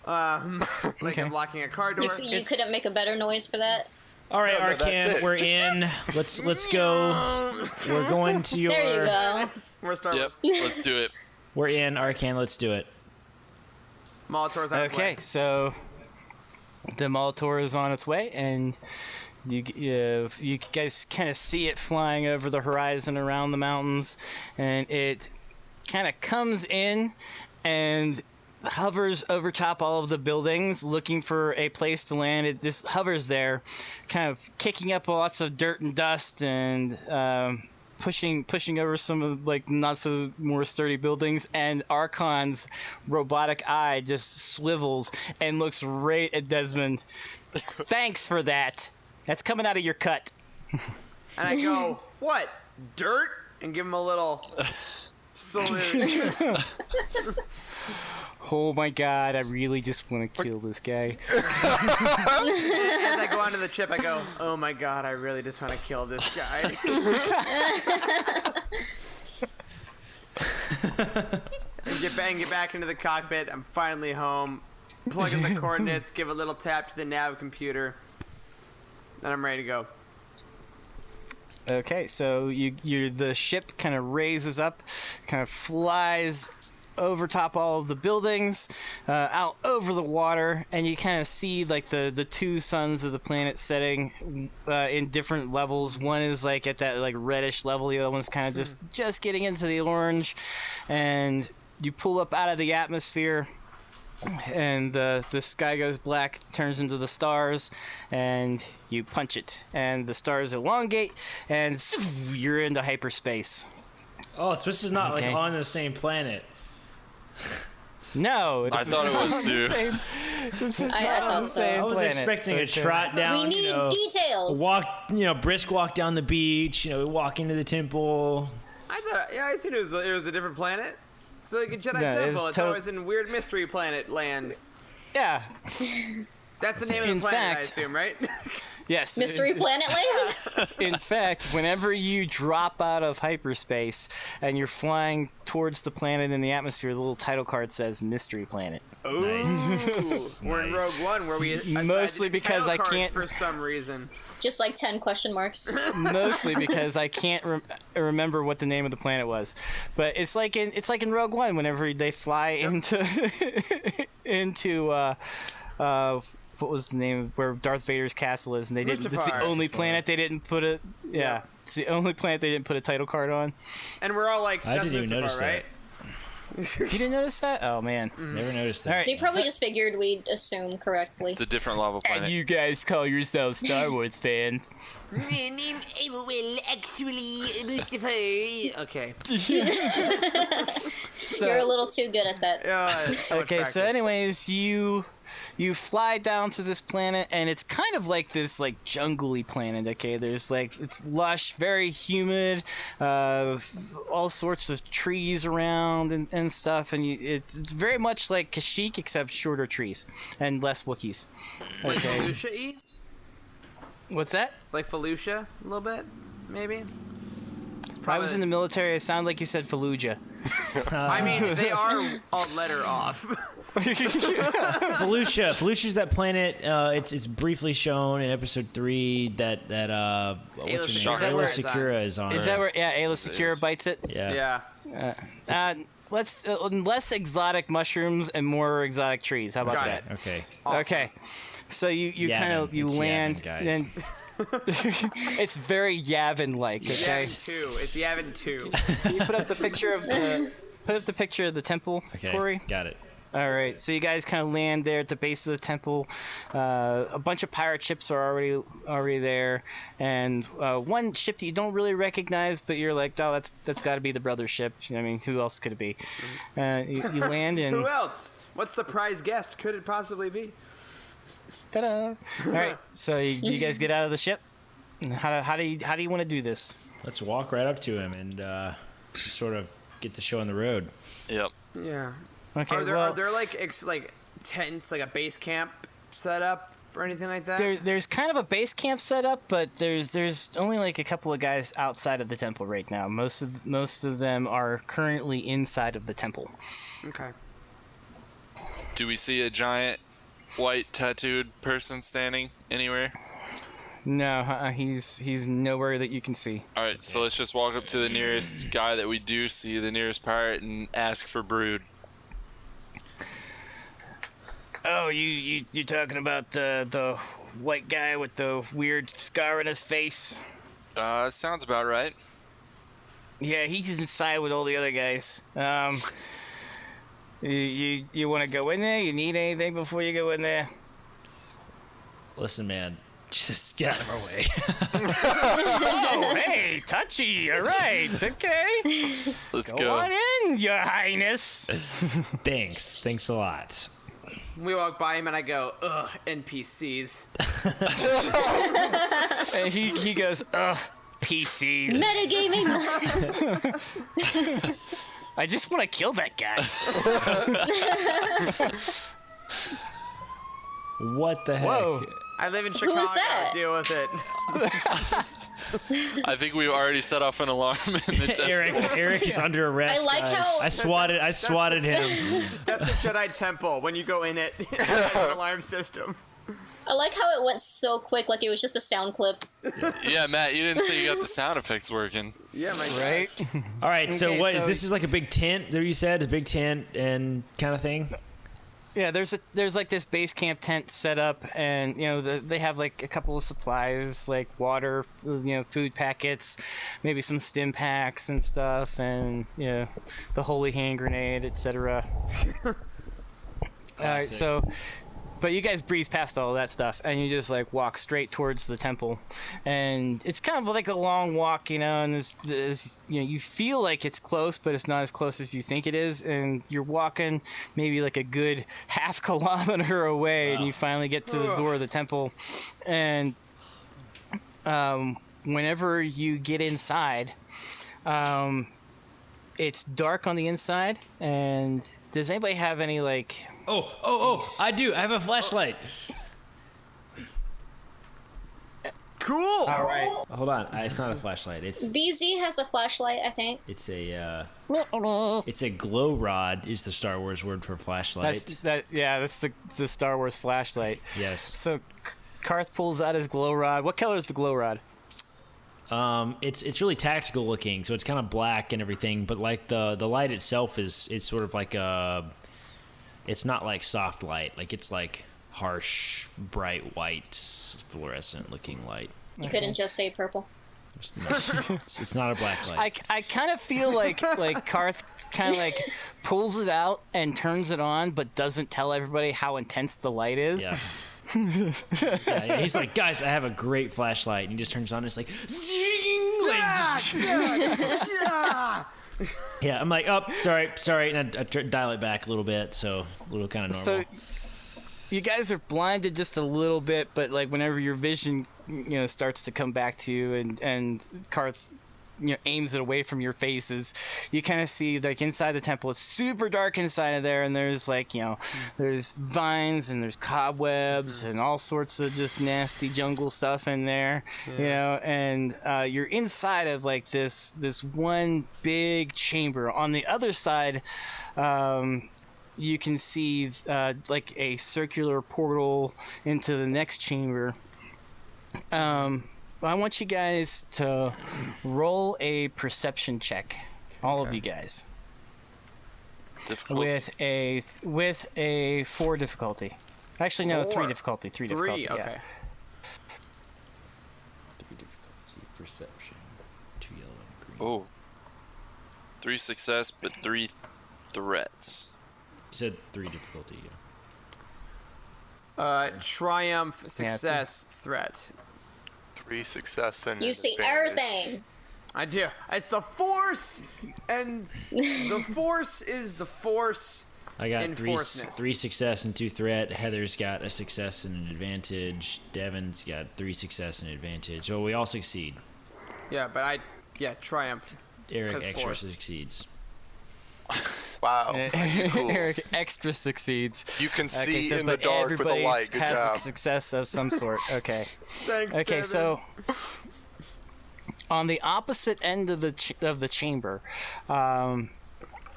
like I'm locking a car door. You couldn't make a better noise for that. All right, No, that's Arkan, it. we're in. Let's go. We're going to your. There you go. We're Star Yep, Wars. let's do it. We're in Arkan. Let's do it. Molitor's on its way. Okay, so the Molitor is on its way, and you guys kind of see it flying over the horizon around the mountains, and it kind of comes in and hovers over top all of the buildings looking for a place to land. It just hovers there, kind of kicking up lots of dirt and dust and pushing over some of like not so more sturdy buildings, and Arkan's robotic eye just swivels and looks right at Desmond. Thanks for that. That's coming out of your cut. And I go, "What? Dirt?" And give him a little salute. Oh my god, I really just want to kill this guy. As I go onto the chip, I go, "Oh my god, I really just want to kill this guy." and get back into the cockpit. I'm finally home. Plug in the coordinates, give a little tap to the nav computer, and I'm ready to go. Okay, so the ship kind of raises up, kind of flies over top all of the buildings, out over the water, and you kind of see like the two suns of the planet setting in different levels. One is like at that like reddish level, the other one's kind of just getting into the orange, and you pull up out of the atmosphere, and the sky goes black, turns into the stars, and you punch it, and the stars elongate, and you're into hyperspace. Oh, so this is not Okay. like on the same planet. No, I thought it was Sue. This is I not thought on the so. same I was planet. expecting a Okay. trot down. We need details. Brisk walk down the beach. Walk into the temple. I thought, I seen it was a different planet. It's like a Jedi No, temple. It's to- always in weird mystery planet land. Yeah. That's the name of the In planet, I fact- assume, right? Yes. Mystery Planet Land? In fact, whenever you drop out of hyperspace and you're flying towards the planet in the atmosphere, the little title card says Mystery Planet. Ooh, we're in Rogue One, where we Mostly assigned because title I cards can't- for some reason. Just like 10 question marks. Mostly because I can't remember what the name of the planet was, but it's like in Rogue One whenever they fly into what was the name where Darth Vader's castle is, and they didn't. It's the Mustafar. only planet they didn't put a It's the only planet they didn't put a title card on. And we're all like, I that's didn't even Mustafar, notice that. right? You didn't notice that? Oh man. Never noticed that. All right. They probably just figured we'd assume correctly. It's a different lava And planet. you guys call yourself Star Wars fans. Well, actually, Mustafar. Okay. You're a little too good at that. Okay, so anyways, you fly down to this planet, and it's kind of like this like jungly planet. Okay, there's like it's lush, very humid, all sorts of trees around and stuff, and it's very much like Kashyyyk except shorter trees and less Wookiees. Like Okay, Felucia-y? what's that? Like Felucia, a little bit, maybe? I was in the military. It sounded like you said Fallujah. I mean, they are a letter off. Felucia's that planet. It's briefly shown in episode 3 that what's her name? Ayla Ayla Secura Secura is on. Is that where Ayla Secura bites it? Yeah. Yeah. let's less exotic mushrooms and more exotic trees. How about Got that? it. Okay. Awesome. Okay. So you kind Yavin. of you It's land Yavin, guys. and it's very Yavin-like. Okay. Yavin 2. It's Yavin 2. Can you put up the picture of the temple, Okay. Corey? Got it. All right, so you guys kind of land there at the base of the temple. A bunch of pirate ships are already there, and one ship that you don't really recognize, but you're like, oh, that's got to be the brother ship. I mean, who else could it be? You land in. Who else? What surprise guest could it possibly be? Ta-da! All right, so you guys get out of the ship. How do you want to do this? Let's walk right up to him and sort of get the show on the road. Yep. Yeah. Okay, Are there like tents, like a base camp set up or anything like that? There's kind of a base camp set up, but there's only like a couple of guys outside of the temple right now. Most of them are currently inside of the temple. Okay. Do we see a giant white tattooed person standing anywhere? No, he's nowhere that you can see. All right, so let's just walk up to the nearest guy that we do see, the nearest pirate, and ask for Brood. Oh, you talking about the white guy with the weird scar on his face? Sounds about right. Yeah, he's inside with all the other guys. You want to go in there? You need anything before you go in there? Listen, man, just get out of our way. Oh, hey, touchy. All right, okay. Let's Go go. on in, Your Highness. Thanks a lot. We walk by him and I go, ugh, NPCs. And he goes, ugh, PCs. Metagaming. I just want to kill that guy. What the heck? Whoa. I live in Chicago. that? Deal with it. I think we already set off an alarm in the temple. Eric is under arrest. I like guys. how- I swatted him. That's the Jedi temple. When you go in it, it has an alarm system. I like how it went so quick, like it was just a sound clip. Yeah, Matt, you didn't say you got the sound effects working. Yeah, my Right? All right, so Okay, what is so- this? Is like a big tent? There you said a big tent and kind of thing. Yeah, there's like this base camp tent set up, and they have like a couple of supplies like water, food packets, maybe some stim packs and stuff, and the holy hand grenade, etc. All right, so. But you guys breeze past all that stuff, and you just like walk straight towards the temple, and it's kind of like a long walk, and there's you feel like it's close, but it's not as close as you think it is, and you're walking maybe like a good half kilometer away, and you finally get to the door of the temple, and whenever you get inside, it's dark on the inside, and does anybody have any like? Oh! I do. I have a flashlight. Cool. All right. Hold on. It's not a flashlight. It's BZ has a flashlight, I think. it's a glow rod. Is the Star Wars word for flashlight? That's the Star Wars flashlight. Yes. So Karth pulls out his glow rod. What color is the glow rod? It's really tactical looking, so it's kind of black and everything. But like the light itself is sort of like it's not like soft light. Like it's like harsh, bright white, fluorescent looking light. You couldn't just say purple. It's not a black light. I kind of feel like Karth kind of like pulls it out and turns it on, but doesn't tell everybody how intense the light is. Yeah. Yeah, he's like, guys, I have a great flashlight, and he just turns it on. And it's like, zing, yeah. I'm like, oh, sorry, and I dial it back a little bit, so a little kind of normal. So you guys are blinded just a little bit, but like whenever your vision, starts to come back to you, and Karth, aims it away from your faces, you kind of see like inside the temple, it's super dark inside of there, and there's like, there's vines and there's cobwebs and all sorts of just nasty jungle stuff in there, and you're inside of like this one big chamber. On the other side, you can see like a circular portal into the next chamber. I want you guys to roll a perception check. All of you guys. Difficulty. with a 4 difficulty. Actually, no, 3 difficulty. 3 difficulty. Okay. Yeah. 3 difficulty, perception, 2 yellow and green. Oh. 3 success, but 3 threats. You said 3 difficulty. Triumph, success, threat. 3 success and You see advantage. everything. I do. It's the Force, and the Force is the Force. I got in 3 forceness. success and 2 threat. Heather's got a success and an advantage. Devin's got 3 success and advantage. So we all succeed. Yeah, but triumph. Eric 'Cause extra force. succeeds. Wow. Cool. Eric extra succeeds. You can Okay, see so in the but dark with a everybody light. Good has job. a success of some sort. Okay. Thanks, Okay, Devin. so on the opposite end of the chamber,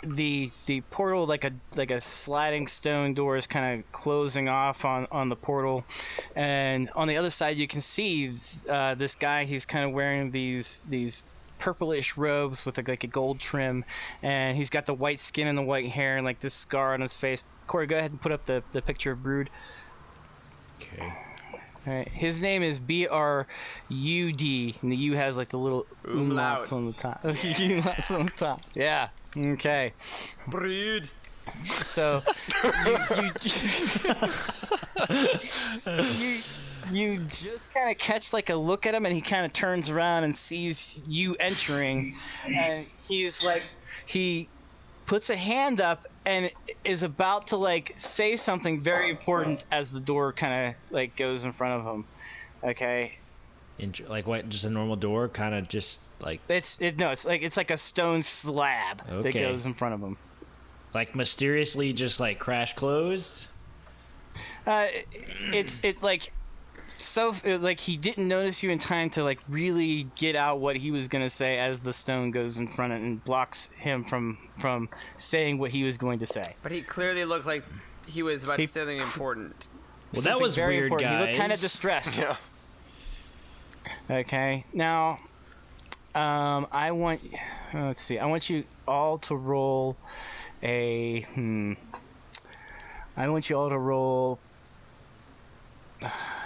the portal, like a sliding stone door, is kind of closing off on the portal, and on the other side you can see this guy. He's kind of wearing these purplish robes with like a gold trim, and he's got the white skin and the white hair and like this scar on his face. Corey, go ahead and put up the picture of Brood. Okay. All right. His name is Brud, and the U has like the little umlauts on the top. Umlauts on the top. Yeah. Okay. Brood. So you just kind of catch like a look at him, and he kind of turns around and sees you entering, and he puts a hand up and is about to like say something very important as the door kind of like goes in front of him. Okay. Like what? Just a normal door, kind of just like. It's like a stone slab that Okay. goes in front of him. Like mysteriously, just like crash closed. It's like so like he didn't notice you in time to like really get out what he was gonna say as the stone goes in front of and blocks him from saying what he was going to say. But he clearly looked like he was about to say something important. Well, that Something was very weird, important. guys. He looked kind of distressed. Yeah. Okay, now I want you all to roll I want you all to roll.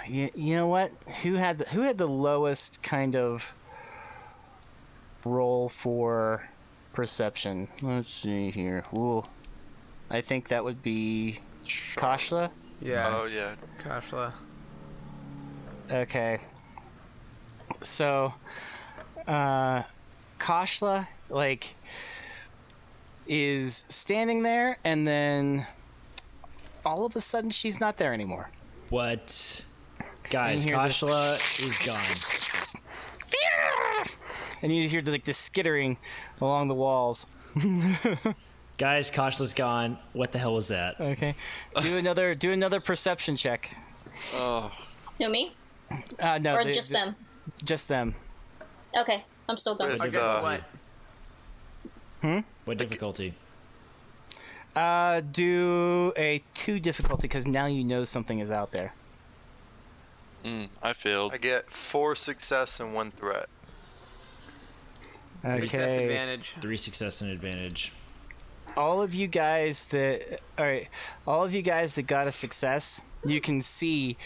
You know what? Who had the lowest kind of roll for perception? Let's see here. Ooh, I think that would be Kashla. Yeah. Oh, yeah. Kashla. Okay. So, Kashla, like, is standing there, and then all of a sudden she's not there anymore. What? Guys, You hear this- Kashla is gone. And you hear like the skittering along the walls. Guys, Kashla's gone. What the hell was that? Okay. Do another perception check. Oh. No, me? No. Or just them? Just them. Okay, I'm still going. With, Against what? What difficulty? Do a 2 difficulty because now you know something is out there. I failed. I get 4 success and 1 threat. Okay. Success advantage. 3 success and advantage. All of you guys that got a success, you can see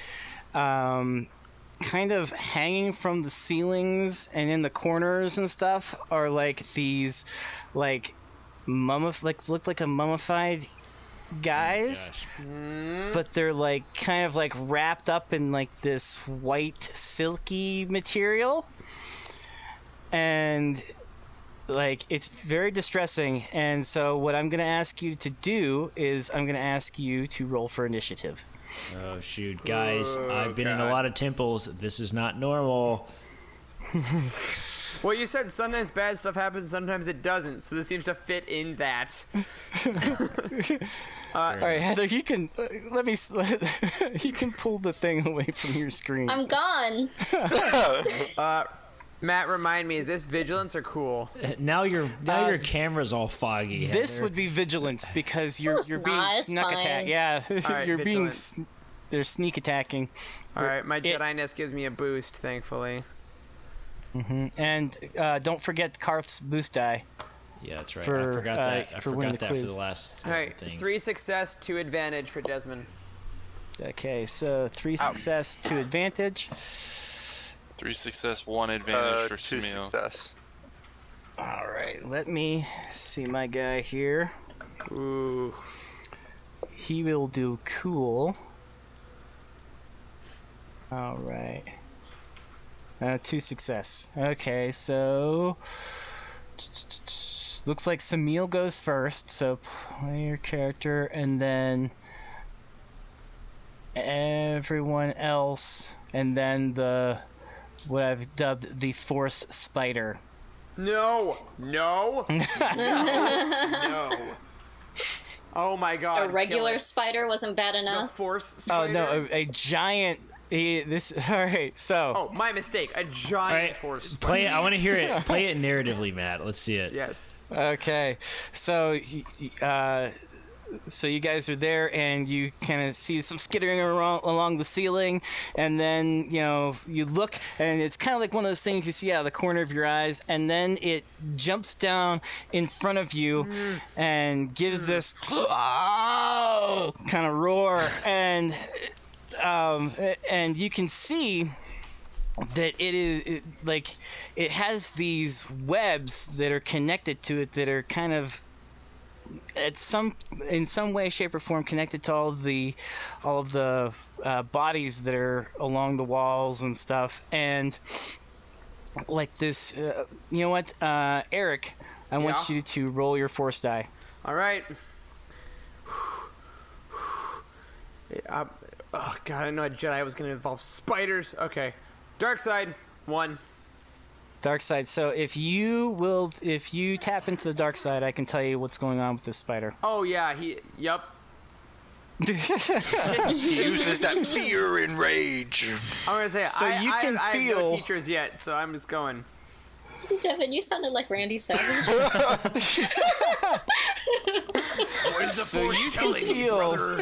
kind of hanging from the ceilings and in the corners and stuff are like these like look like a mummified guys, but they're like kind of like wrapped up in like this white silky material, and like it's very distressing. And so what I'm gonna ask you to do is I'm gonna ask you to roll for initiative. Oh shoot, guys! I've been in a God. lot of temples. This is not normal. Well, you said sometimes bad stuff happens, sometimes it doesn't. So this seems to fit in that. All right, Heather, you can you can pull the thing away from your screen. I'm gone. Matt, remind me, is this vigilance or cool? Now your camera's all foggy. This Heather. would be vigilance because you're it's being not, it's snuck fine. attacked. Yeah, right, you're being vigilance. they're sneak attacking. All right, my Jedi-ness gives me a boost, thankfully. And don't forget Karth's boost die. Yeah, that's right. For, I forgot that. I for forgot winning the that for quiz. the last All right, things. 3 success, 2 advantage for Desmond. Okay, so 3 success, 2 advantage. 3 success, 1 advantage for 2 Sumiel. success. All right, let me see my guy here. Ooh. He will do cool. All right. 2 success. Okay, so looks like Sumiel goes first. So play your character, and then everyone else, and then what I've dubbed the Force Spider. No. No. Oh my god. A regular spider wasn't bad No enough. force Oh spider? no, a giant. All right. So. Oh, my mistake. A giant All right, force spider. play it. I want to hear it. Play it narratively, Matt. Let's see it. Yes. Okay. So. So you guys are there, and you kind of see some skittering along the ceiling, and then you look, and it's kind of like one of those things you see out of the corner of your eyes, and then it jumps down in front of you and gives this kind of roar, and you can see that it has these webs that are connected to it that are kind of in some way, shape, or form connected to all of the bodies that are along the walls and stuff, and like this. You know what, Eric? I want you to roll your force die. All right. Oh god, I didn't know a Jedi was going to involve spiders. Okay. Dark side, 1. Dark side. So if you tap into the dark side, I can tell you what's going on with this spider. Oh yeah, Yep. He uses that fear and rage. I'm gonna say So I have feel. no teachers yet, so I'm just going. Devin, you sounded like Randy Savage. What is the So force you can telling me, feel. brother?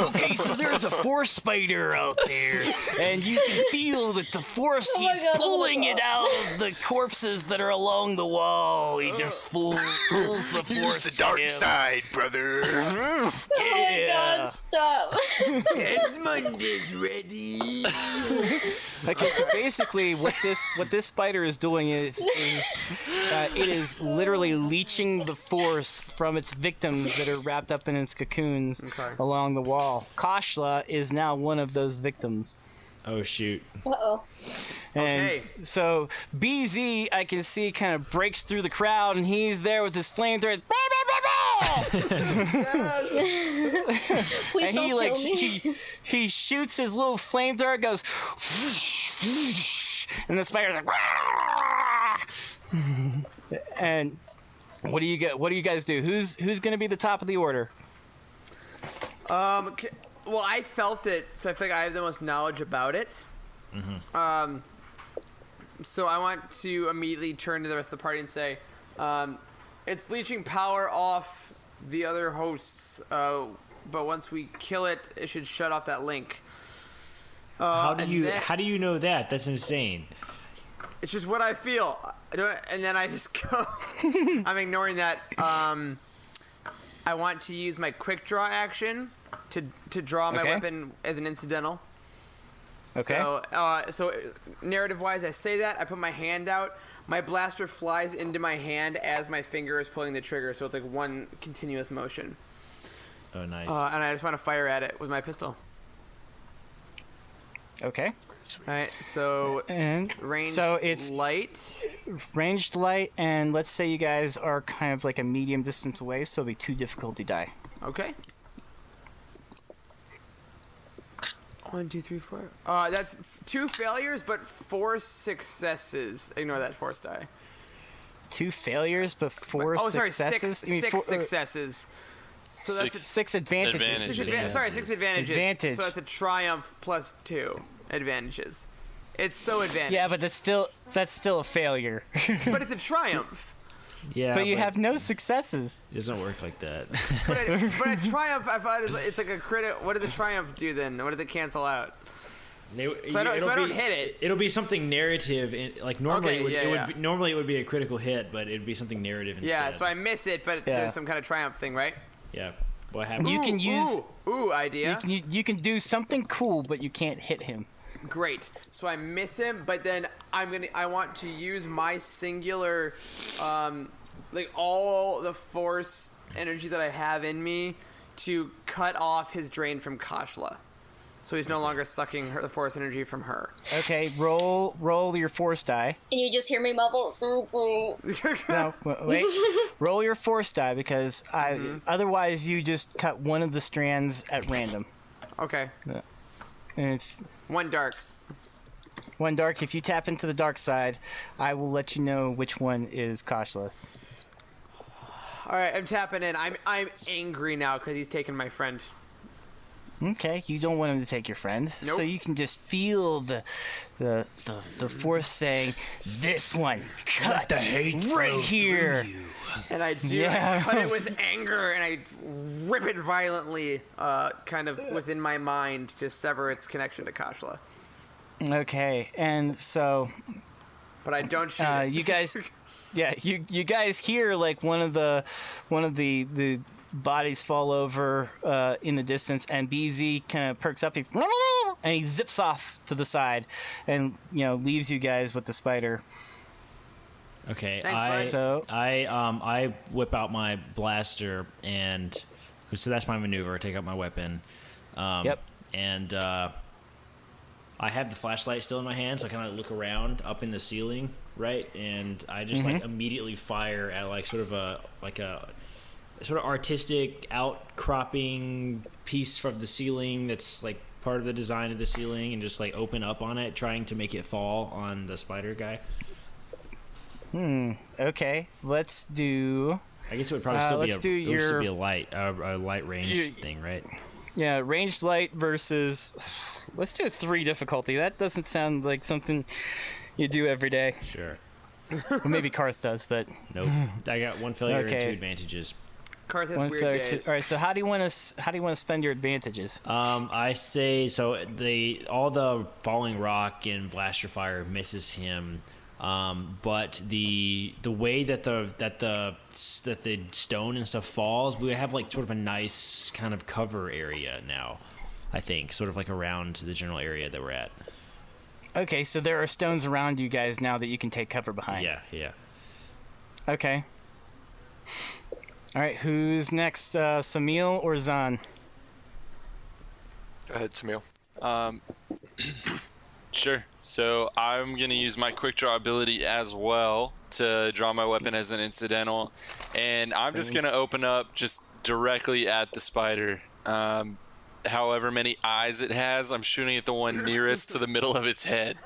Okay, so there's a force spider out there, and you can feel that the force, Oh my he's God, pulling it out of the corpses that are along the wall. He just pulls the Use force. the dark to him. side, brother. Oh my god, stop. Desmond is ready. Okay, so basically, what this spider is doing is it is literally leeching the force from its victims that are wrapped up in its cocoons along the wall. Kashla is now one of those victims. Oh shoot. Uh-oh. And so BZ, I can see, kind of breaks through the crowd, and he's there with his flamethrower. Please And don't he kill me. he shoots his little flamethrower, goes, and the spider's like, and what do you guys do? Who's going to be the top of the order? Well, I felt it, so I feel like I have the most knowledge about it. Mm-hmm. So I want to immediately turn to the rest of the party and say, it's leeching power off the other hosts, but once we kill it, it should shut off that link. How do you know that? That's insane. It's just what I feel. And then I just go. I'm ignoring that. I want to use my quick draw action to draw my weapon as an incidental. Okay. So narrative-wise, I say that. I put my hand out. My blaster flies into my hand as my finger is pulling the trigger, so it's like one continuous motion. Oh, nice. And I just want to fire at it with my pistol. Okay. All right. So And ranged so it's light. ranged light, and let's say you guys are kind of like a medium distance away, so it'll be 2 difficulty die. Okay. 1, 2, 3, 4. That's 2 failures, but 4 successes. Ignore that force die. 2 failures, but 4 successes. 6 successes. So that's 6 advantages. 6 advantages. Advantage. So that's a triumph plus 2 advantages. It's so advantage. Yeah, but that's still a failure. But it's a triumph. Yeah, but you have no successes. It doesn't work like that. But a triumph, I thought it's like a crit. What did the triumph do then? What did it cancel out? So I don't hit it. It'll be something narrative. Like normally, Okay, normally it would be a critical hit, but it'd be something narrative instead. Yeah, so I miss it, but there's some kind of triumph thing, right? Yeah. What happened? You can use. Idea. You can do something cool, but you can't hit him. Great. So I miss him, but then I want to use my singular, like all the force energy that I have in me to cut off his drain from Kashla. So he's no longer sucking the force energy from her. Okay, roll your force die. And you just hear me mumble. No, wait. Roll your force die because otherwise you just cut one of the strands at random. Okay. And if one dark. If you tap into the dark side, I will let you know which one is Kashla. All right, I'm tapping in. I'm angry now because he's taken my friend. Okay, you don't want him to take your friend, nope. So you can just feel the force saying, "This one, cut the hate right here." And I do. I cut it with anger, and I rip it violently, kind of within my mind to sever its connection to Kashla. Okay, and so. But I don't shoot it. You guys, you guys hear like one of the bodies fall over in the distance, and BZ kind of perks up, and he zips off to the side, and leaves you guys with the spider. Okay, Thanks, I whip out my blaster, and so that's my maneuver. I take out my weapon. Yep. And I have the flashlight still in my hand, so I kind of look around up in the ceiling, right? And I just like immediately fire at like sort of a sort of artistic outcropping piece from the ceiling that's like part of the design of the ceiling, and just like open up on it, trying to make it fall on the spider guy. Okay. Let's do. I guess it would probably still be a light range thing, right? Yeah, ranged light versus. Let's do a 3 difficulty. That doesn't sound like something you do every day. Sure. Well, maybe Karth does, but nope. I got 1 failure and 2 advantages. Karth has weird days. All right. So how do you want to spend your advantages? I say so. All the falling rock and blaster fire misses him. But the way that the stone and stuff falls, we have like sort of a nice kind of cover area now, I think, sort of like around the general area that we're at. Okay, so there are stones around you guys now that you can take cover behind. Yeah. Okay. All right, who's next, Samil or Zahn? Go ahead, Samil. Sure. So I'm going to use my quick draw ability as well to draw my weapon as an incidental. And I'm just going to open up just directly at the spider. However many eyes it has, I'm shooting at the one nearest to the middle of its head.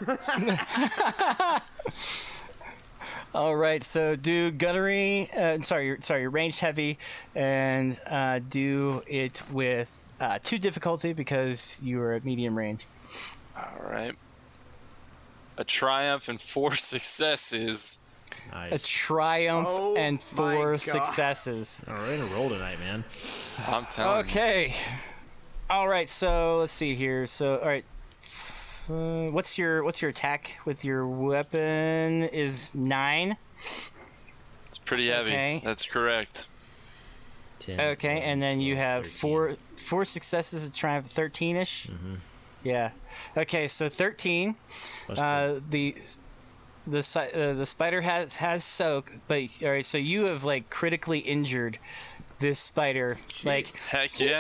All right, so do gunnery, sorry, ranged heavy, and do it with 2 difficulty because you are at medium range. All right. A triumph and 4 successes. Nice. A triumph and 4 successes. All right, a roll tonight, man. I'm telling you. Okay. All right, so let's see here. So, all right. What's your attack with your weapon is 9? It's pretty heavy. Okay. That's correct. 10, Okay, and then you have 13. four successes, a triumph, 13-ish. Mm-hmm. Yeah. Okay, so 13. The spider has soak, but all right. So you have like critically injured this spider. Jeez. Like Heck yeah.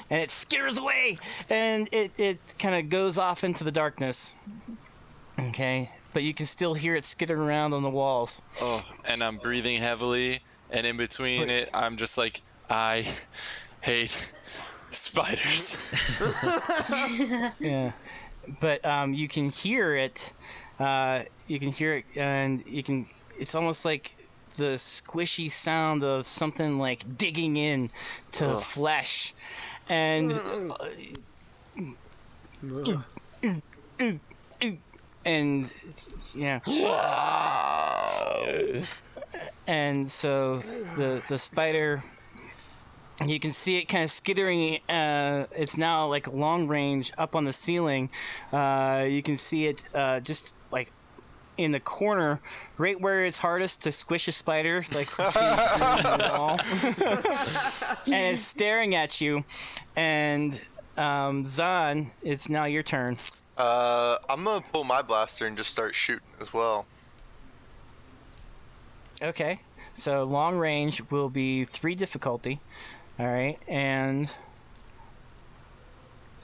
and it skitters away, and it kind of goes off into the darkness. Okay, but you can still hear it skittering around on the walls. Oh, and I'm breathing heavily, and in between it, I'm just like, I hate spiders. Yeah, but you can hear it. And it's almost like the squishy sound of something like digging in to flesh, and and so the spider, you can see it kind of skittering. It's now like long range up on the ceiling. You can see it just like in the corner, right where it's hardest to squish a spider, like the wall. And it's staring at you. And Zahn, it's now your turn. I'm gonna pull my blaster and just start shooting as well. Okay, so long range will be 3 difficulty. All right, and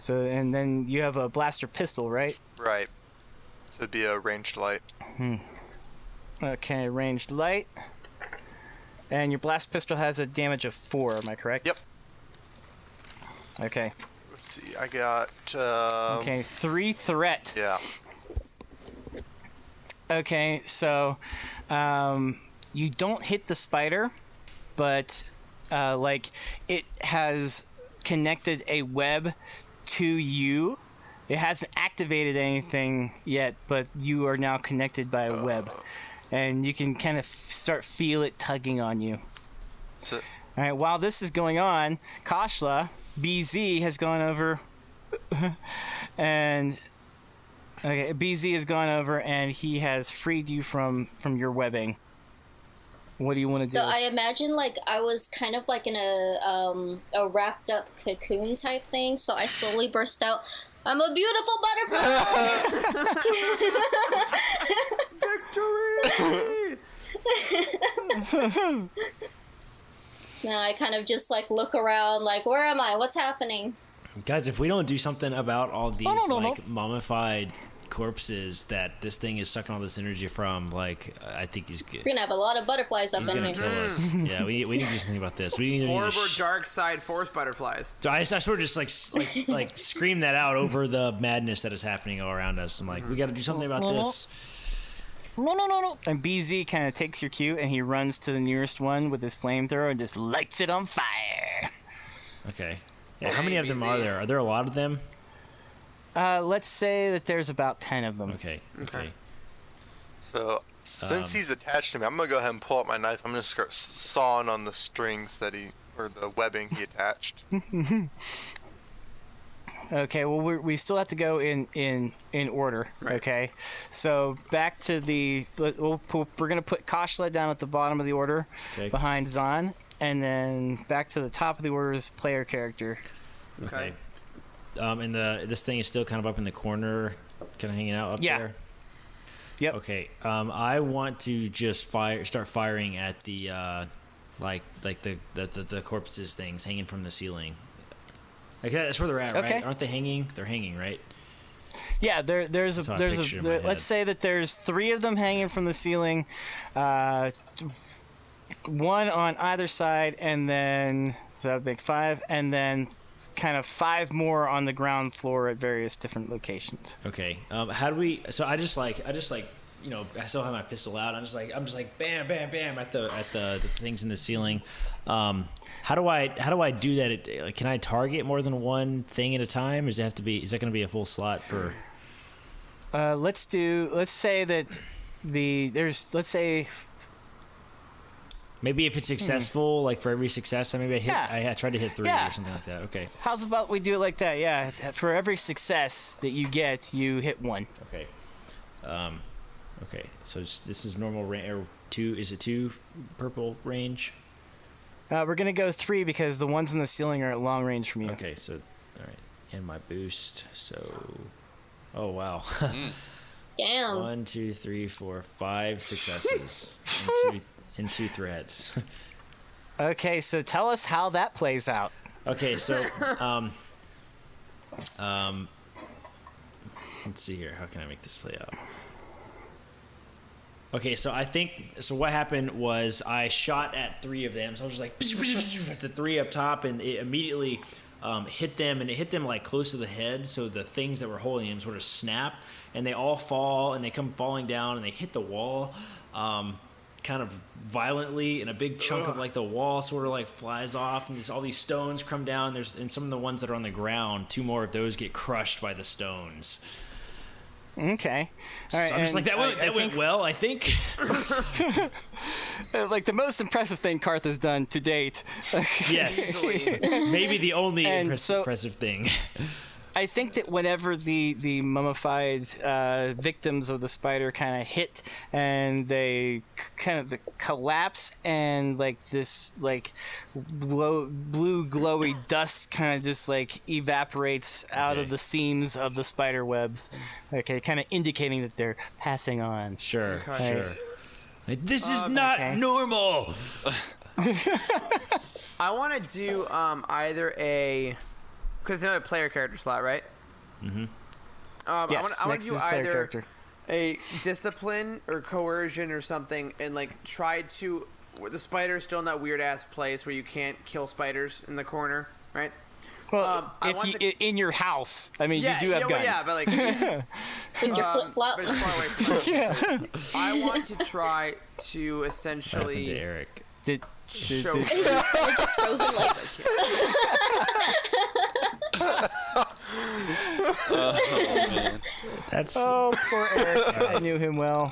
then you have a blaster pistol, right? Right. So it'd be a ranged light. Okay, ranged light. And your blast pistol has a damage of 4, am I correct? Yep. Okay. Let's see, I got... okay, 3 threat. Yeah. Okay, so you don't hit the spider, but like it has connected a web to you. It hasn't activated anything yet, but you are now connected by a web, and you can kind of start feel it tugging on you. So, all right, while this is going on, Kashla, BZ has gone over, and okay, BZ has gone over, and he has freed you from your webbing. What do you want to do? So I imagine like I was kind of like in a wrapped up cocoon type thing. So I slowly burst out, "I'm a beautiful butterfly!" Victory! Now I kind of just like look around, like, where am I? What's happening? Guys, if we don't do something about all these like mummified corpses that this thing is sucking all this energy from, like, I think he's good. We're gonna have a lot of butterflies up He's in gonna here. kill us. Yeah, we need to do something about this. We need to Horrible dark side forest butterflies. So I sort of just like scream that out over the madness that is happening all around us. I'm like, we got to do something about this. No. And BZ kind of takes your cue, and he runs to the nearest one with his flamethrower and just lights it on fire. Okay. Yeah, how many of them are there? Are there a lot of them? Let's say that there's about 10 of them. Okay. So, since he's attached to me, I'm gonna go ahead and pull out my knife. I'm gonna start sawing on the strings or the webbing he attached. Okay, well, we still have to go in order, right. Okay? So, back to we're going to put Kashla down at the bottom of the order, behind Zahn, and then back to the top of the order is player character. Okay. And this thing is still kind of up in the corner, kind of hanging out up there? Yep. Okay, I want to just start firing at the, like the corpses things hanging from the ceiling. Okay, that's where they're at, right? Aren't they hanging? They're hanging, right? Yeah, let's say that there's 3 of them hanging from the ceiling, 1 on either side, and then so that would make 5, and then kind of 5 more on the ground floor at various different locations. Okay. How do we? So I just like you know, I still have my pistol out. I'm just like bam, bam, bam at the things in the ceiling. How do I do that? Can I target more than one thing at a time? Or is that going to be a full slot for? Let's say that let's say. Maybe if it's successful, like for every success, I tried to hit 3 or something like that. Okay. How's about we do it like that? Yeah. For every success that you get, you hit 1. Okay. Okay. So this is normal range, or 2? Is it 2 purple range? We're gonna go 3 because the ones in the ceiling are at long range from you. Okay. So, all right. And my boost. So, oh wow. Damn. 1, 2, 3, 4, 5 successes. and 2 threats. Okay, so tell us how that plays out. Okay, so let's see here. How can I make this play out? Okay, so what happened was I shot at 3 of them. So I was just like at the 3 up top, and it immediately hit them, and it hit them like close to the head. So the things that were holding them sort of snap, and they all fall, and they come falling down, and they hit the wall. Kind of violently, and a big chunk of like the wall sort of like flies off, and all these stones come down. And some of the ones that are on the ground, 2 more of those get crushed by the stones. Okay. All right. So I'm just like, that went well, I think. Like the most impressive thing Karth has done to date. Yes. Maybe the only impressive thing. I think that whenever the mummified victims of the spider kind of hit and they kind of collapse and like this like blue glowy dust kind of just like evaporates out of the seams of the spider webs, okay, kind of indicating that they're passing on. Sure. Like, this is not normal. I want to do either a... Because it's another player character slot, right? Mm-hmm. Yes, I want to do either a discipline or coercion or something, and like try to. The spider's still in that weird ass place where you can't kill spiders in the corner, right? Well, in your house, I mean, you do have guns. Yeah, but like with your flip flop. But it's far away from us. I want to try to essentially. What happened to Eric? Show. It's just frozen like. Oh man. Poor Eric. I knew him well.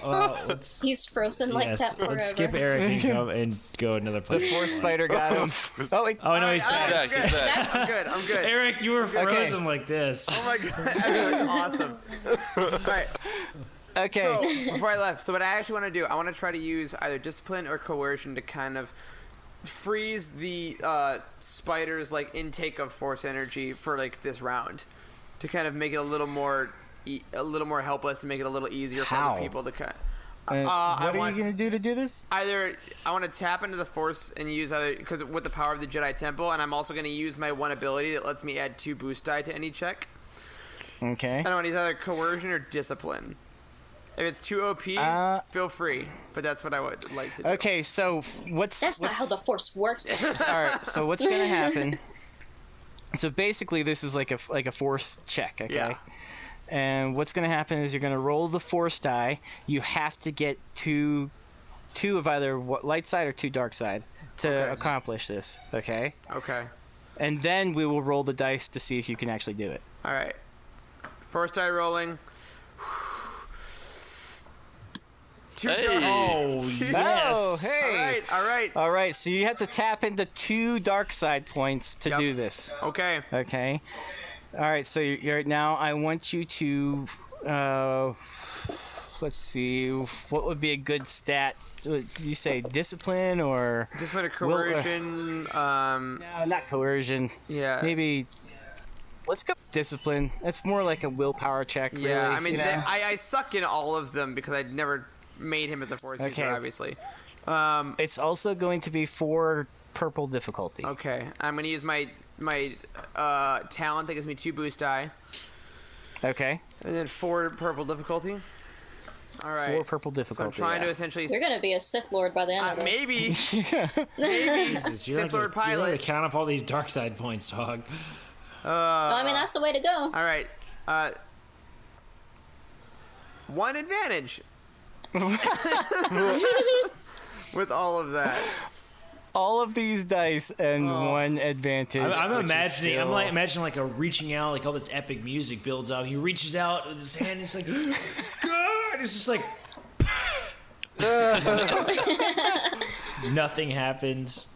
He's frozen like that forever. Let's skip Eric and go another place. The force spider got him. Oh no, he's back. He's back. I'm good. Eric, you were frozen like this. Oh my god, that's awesome. All right. Okay. So, before I left, so what I actually want to do, I want to try to use either discipline or coercion to kind of freeze the spider's like intake of force energy for like this round, to kind of make it a little more helpless and make it a little easier for other people to kind. What are you gonna do to do this? Either I want to tap into the force and use because with the power of the Jedi Temple, and I'm also going to use my one ability that lets me add 2 boost die to any check. Okay. I don't want to use either coercion or discipline. If it's too OP, feel free. But that's what I would like to do. Okay, so That's not how the Force works. All right, so what's gonna happen? So basically, this is like a force check, okay? Yeah. And what's gonna happen is you're gonna roll the force die. You have to get two of either light side or 2 dark side to accomplish this, okay? Okay. And then we will roll the dice to see if you can actually do it. All right. First die rolling. 2 Hey. dark. Oh, yes. Hey. All right. So you have to tap into 2 dark side points to do this. Okay. Okay. All right. So you're now. I want you to. Let's see. What would be a good stat? You say discipline or? Discipline or coercion. No, not coercion. Yeah. Maybe. Let's go discipline. That's more like a willpower check. Yeah. Really, I mean, you know? I suck in all of them because I'd never made him as a force user, obviously. It's also going to be 4 purple difficulty. Okay, I'm gonna use my talent that gives me 2 boost die. Okay. And then 4 purple difficulty. All right. 4 purple difficulty. So I'm trying to essentially. You're gonna be a Sith Lord by the end of this. Maybe. Jesus, Sith Lord pilot. You're gonna count up all these dark side points, dog. Well, I mean, that's the way to go. All right. 1 advantage. With all of that. All of these dice and 1 advantage. I'm imagining. I'm like imagining like a reaching out, like all this epic music builds up. He reaches out with his hand. It's like, God! It's just like nothing happens.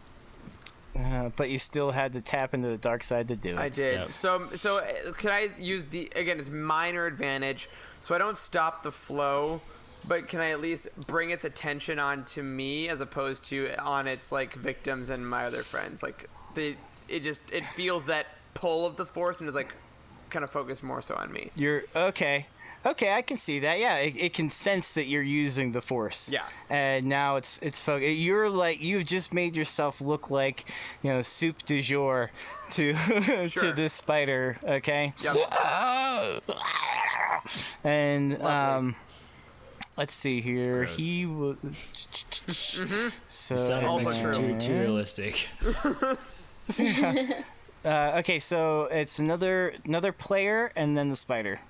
But you still had to tap into the dark side to do it. I did. Yep. So can I use again? It's minor advantage, so I don't stop the flow. But can I at least bring its attention onto me as opposed to on its like victims and my other friends? Like it feels that pull of the force and is like kind of focused more so on me. You're okay. Okay, I can see that. Yeah, it can sense that you're using the force. Yeah. And now it's focused. You're like you've just made yourself look like, soup du jour to to this spider. Okay. Yep. And let's see here. Gross. He was. So Also true. Too realistic. Okay, so it's another player and then the spider.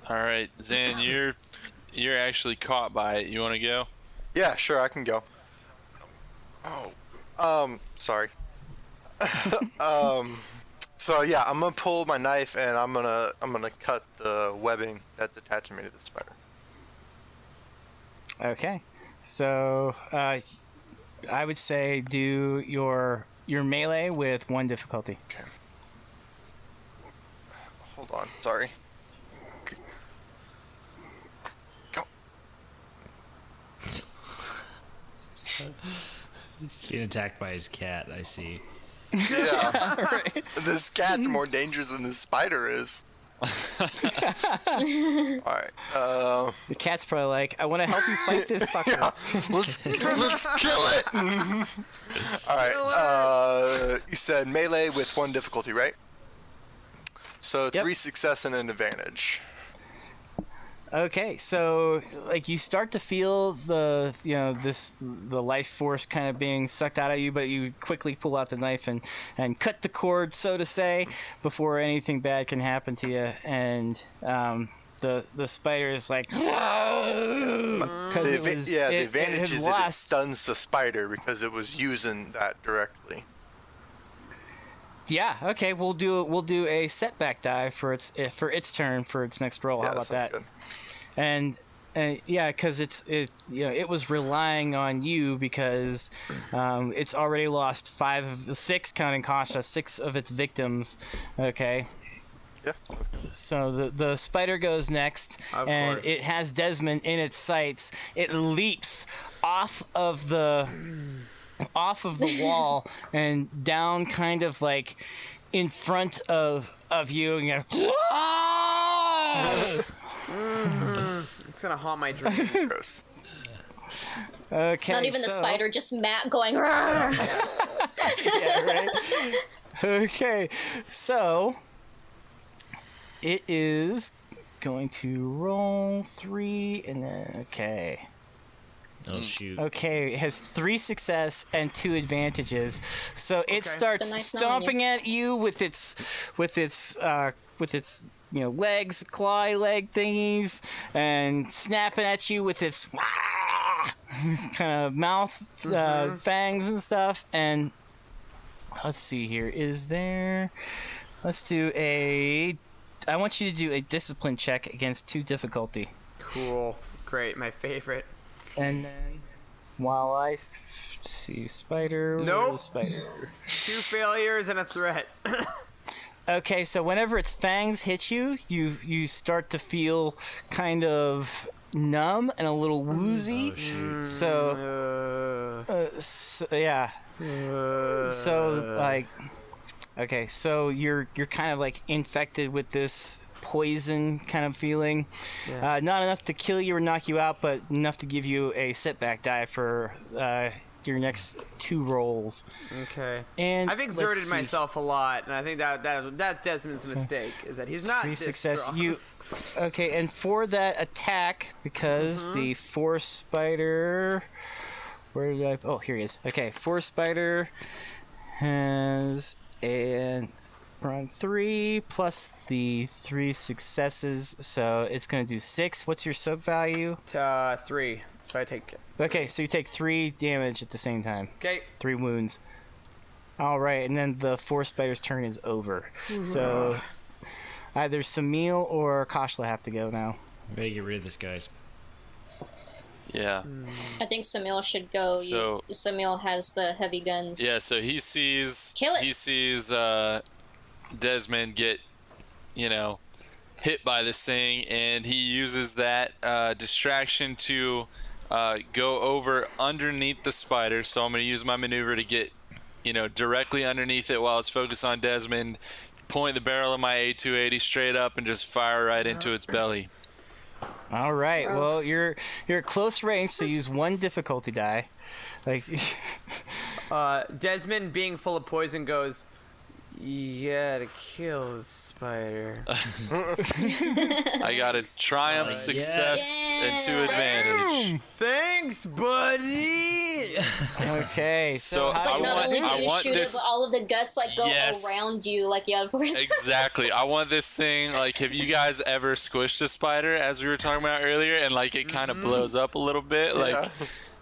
All right, Zan, you're actually caught by it. You want to go? Yeah, sure, I can go. Sorry. So yeah, I'm gonna pull my knife and I'm gonna cut the webbing that's attaching me to the spider. Okay. So I would say do your melee with 1 difficulty. Okay. Hold on, sorry. Go. He's being attacked by his cat, I see. Yeah. Right. This cat's more dangerous than this spider is. Alright. The cat's probably like, I want to help you fight this fucker. Yeah. Let's kill it. Alright. You said melee with 1 difficulty, right? So 3 success and an advantage. Okay, so like you start to feel the life force kind of being sucked out of you, but you quickly pull out the knife and cut the cord, so to say, before anything bad can happen to you. And the spider is like, the advantage is that it stuns the spider because it was using that directly. Yeah. Okay. We'll do a setback die for its turn for its next roll. Yeah, How about that? Good. And yeah, because it was relying on you because it's already lost 6 counting Kasha, 6 of its victims. Okay. Yeah. So the spider goes next, and it has Desmond in its sights. It leaps off of the wall and down, kind of like in front of you, and you're It's gonna haunt my dreams. Okay. Not even the spider, just Matt going. Yeah, right. Okay, so it is going to roll 3, and then okay. Oh shoot. Okay, it has 3 success and 2 advantages. So it starts stomping at you with its legs, claw leg thingies, and snapping at you with its kind of mouth fangs and stuff. And let's see here. Let's do I want you to do a discipline check against 2 difficulty. Cool. Great. My favorite. And then wildlife, see spider. Nope. Spider. 2 failures and a threat. Okay, so whenever its fangs hit you, you start to feel kind of numb and a little woozy. So yeah. So like, okay, so you're kind of like infected with this poison kind of feeling. Not enough to kill you or knock you out, but enough to give you a setback die for your next 2 rolls. Okay. And I've exerted myself a lot, and I think that's Desmond's mistake, is that he's not 3 this success. strong. Okay, and for that attack, because the force spider, where did I? Oh, here he is. Okay, force spider has around 3 plus the 3 successes, so it's going to do 6. What's your soak value? 3. So I take. Okay, so you take 3 damage at the same time. Okay. 3 wounds. All right, and then the force spider's turn is over. So either Samil or Kashla have to go now. Better get rid of this, guys. Yeah. I think Samil should go. So Samil has the heavy guns. Yeah, so he sees Desmond get, hit by this thing, and he uses that distraction to go over underneath the spider. So I'm going to use my maneuver to get, directly underneath it while it's focused on Desmond, point the barrel of my A280 straight up, and just fire right into its belly. All right. Gross. Well, you're at close range, so use 1 difficulty die. Like, Desmond, being full of poison, goes, "Yeah, to kill the spider." I got a triumph, success, and 2 advantage. Thanks, buddy. Okay. So It's like not only do you shoot it, this. but all of the guts go Yes. around you like you have poison. Exactly. I want this thing, have you guys ever squished a spider, as we were talking about earlier, and it kind of blows up a little bit?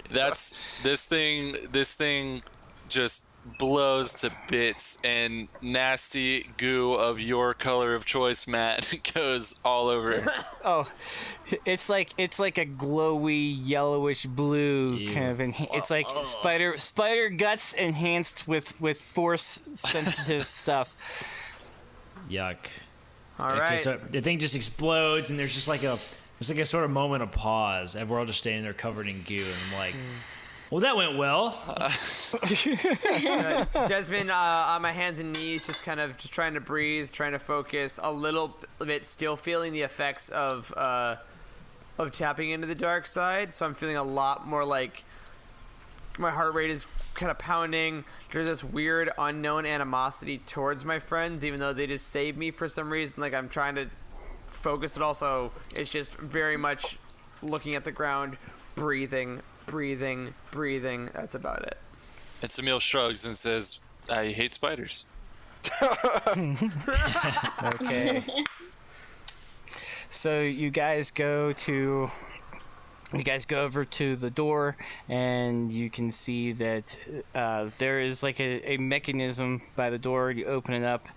That's this thing just blows to bits, and nasty goo of your color of choice, Matt, goes all over him. Oh, it's like a glowy yellowish blue kind of. It's like spider guts enhanced with force sensitive stuff. Yuck. All Okay, right. so the thing just explodes, and there's just like a sort of moment of pause, and we're all just standing there covered in goo, and I'm like, well, that went well. Desmond, on my hands and knees, just trying to breathe, trying to focus a little bit, still feeling the effects of tapping into the dark side. So I'm feeling a lot more like my heart rate is kind of pounding. There's this weird unknown animosity towards my friends, even though they just saved me for some reason. Like, I'm trying to focus it. Also, it's just very much looking at the ground, breathing. That's about it. And Samil shrugs and says, I hate spiders. Okay. So you guys go over to the door, and you can see that there is like a mechanism by the door. You open it up,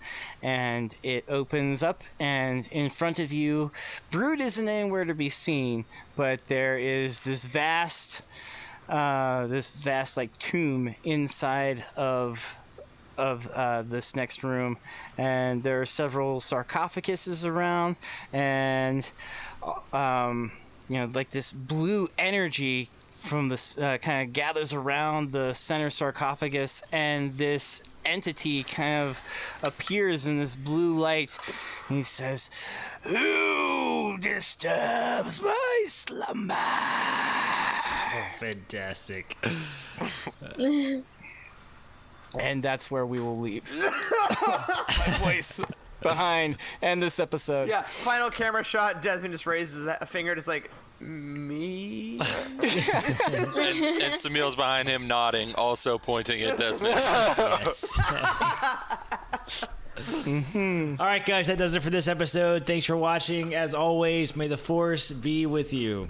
and it opens up, and in front of you, Brood isn't anywhere to be seen, but there is this vast like tomb inside of this next room, and there are several sarcophaguses around, and like this blue energy from this kind of gathers around the center sarcophagus, and this entity kind of appears in this blue light, and he says, "Who disturbs my slumber?" Fantastic. And that's where we will leave my voice behind end this episode. Yeah, final camera shot. Desmond just raises a finger, just like, me? And Samil's behind him nodding, also pointing at Desmond. Yes. All right, guys, that does it for this episode. Thanks for watching. As always, may the Force be with you.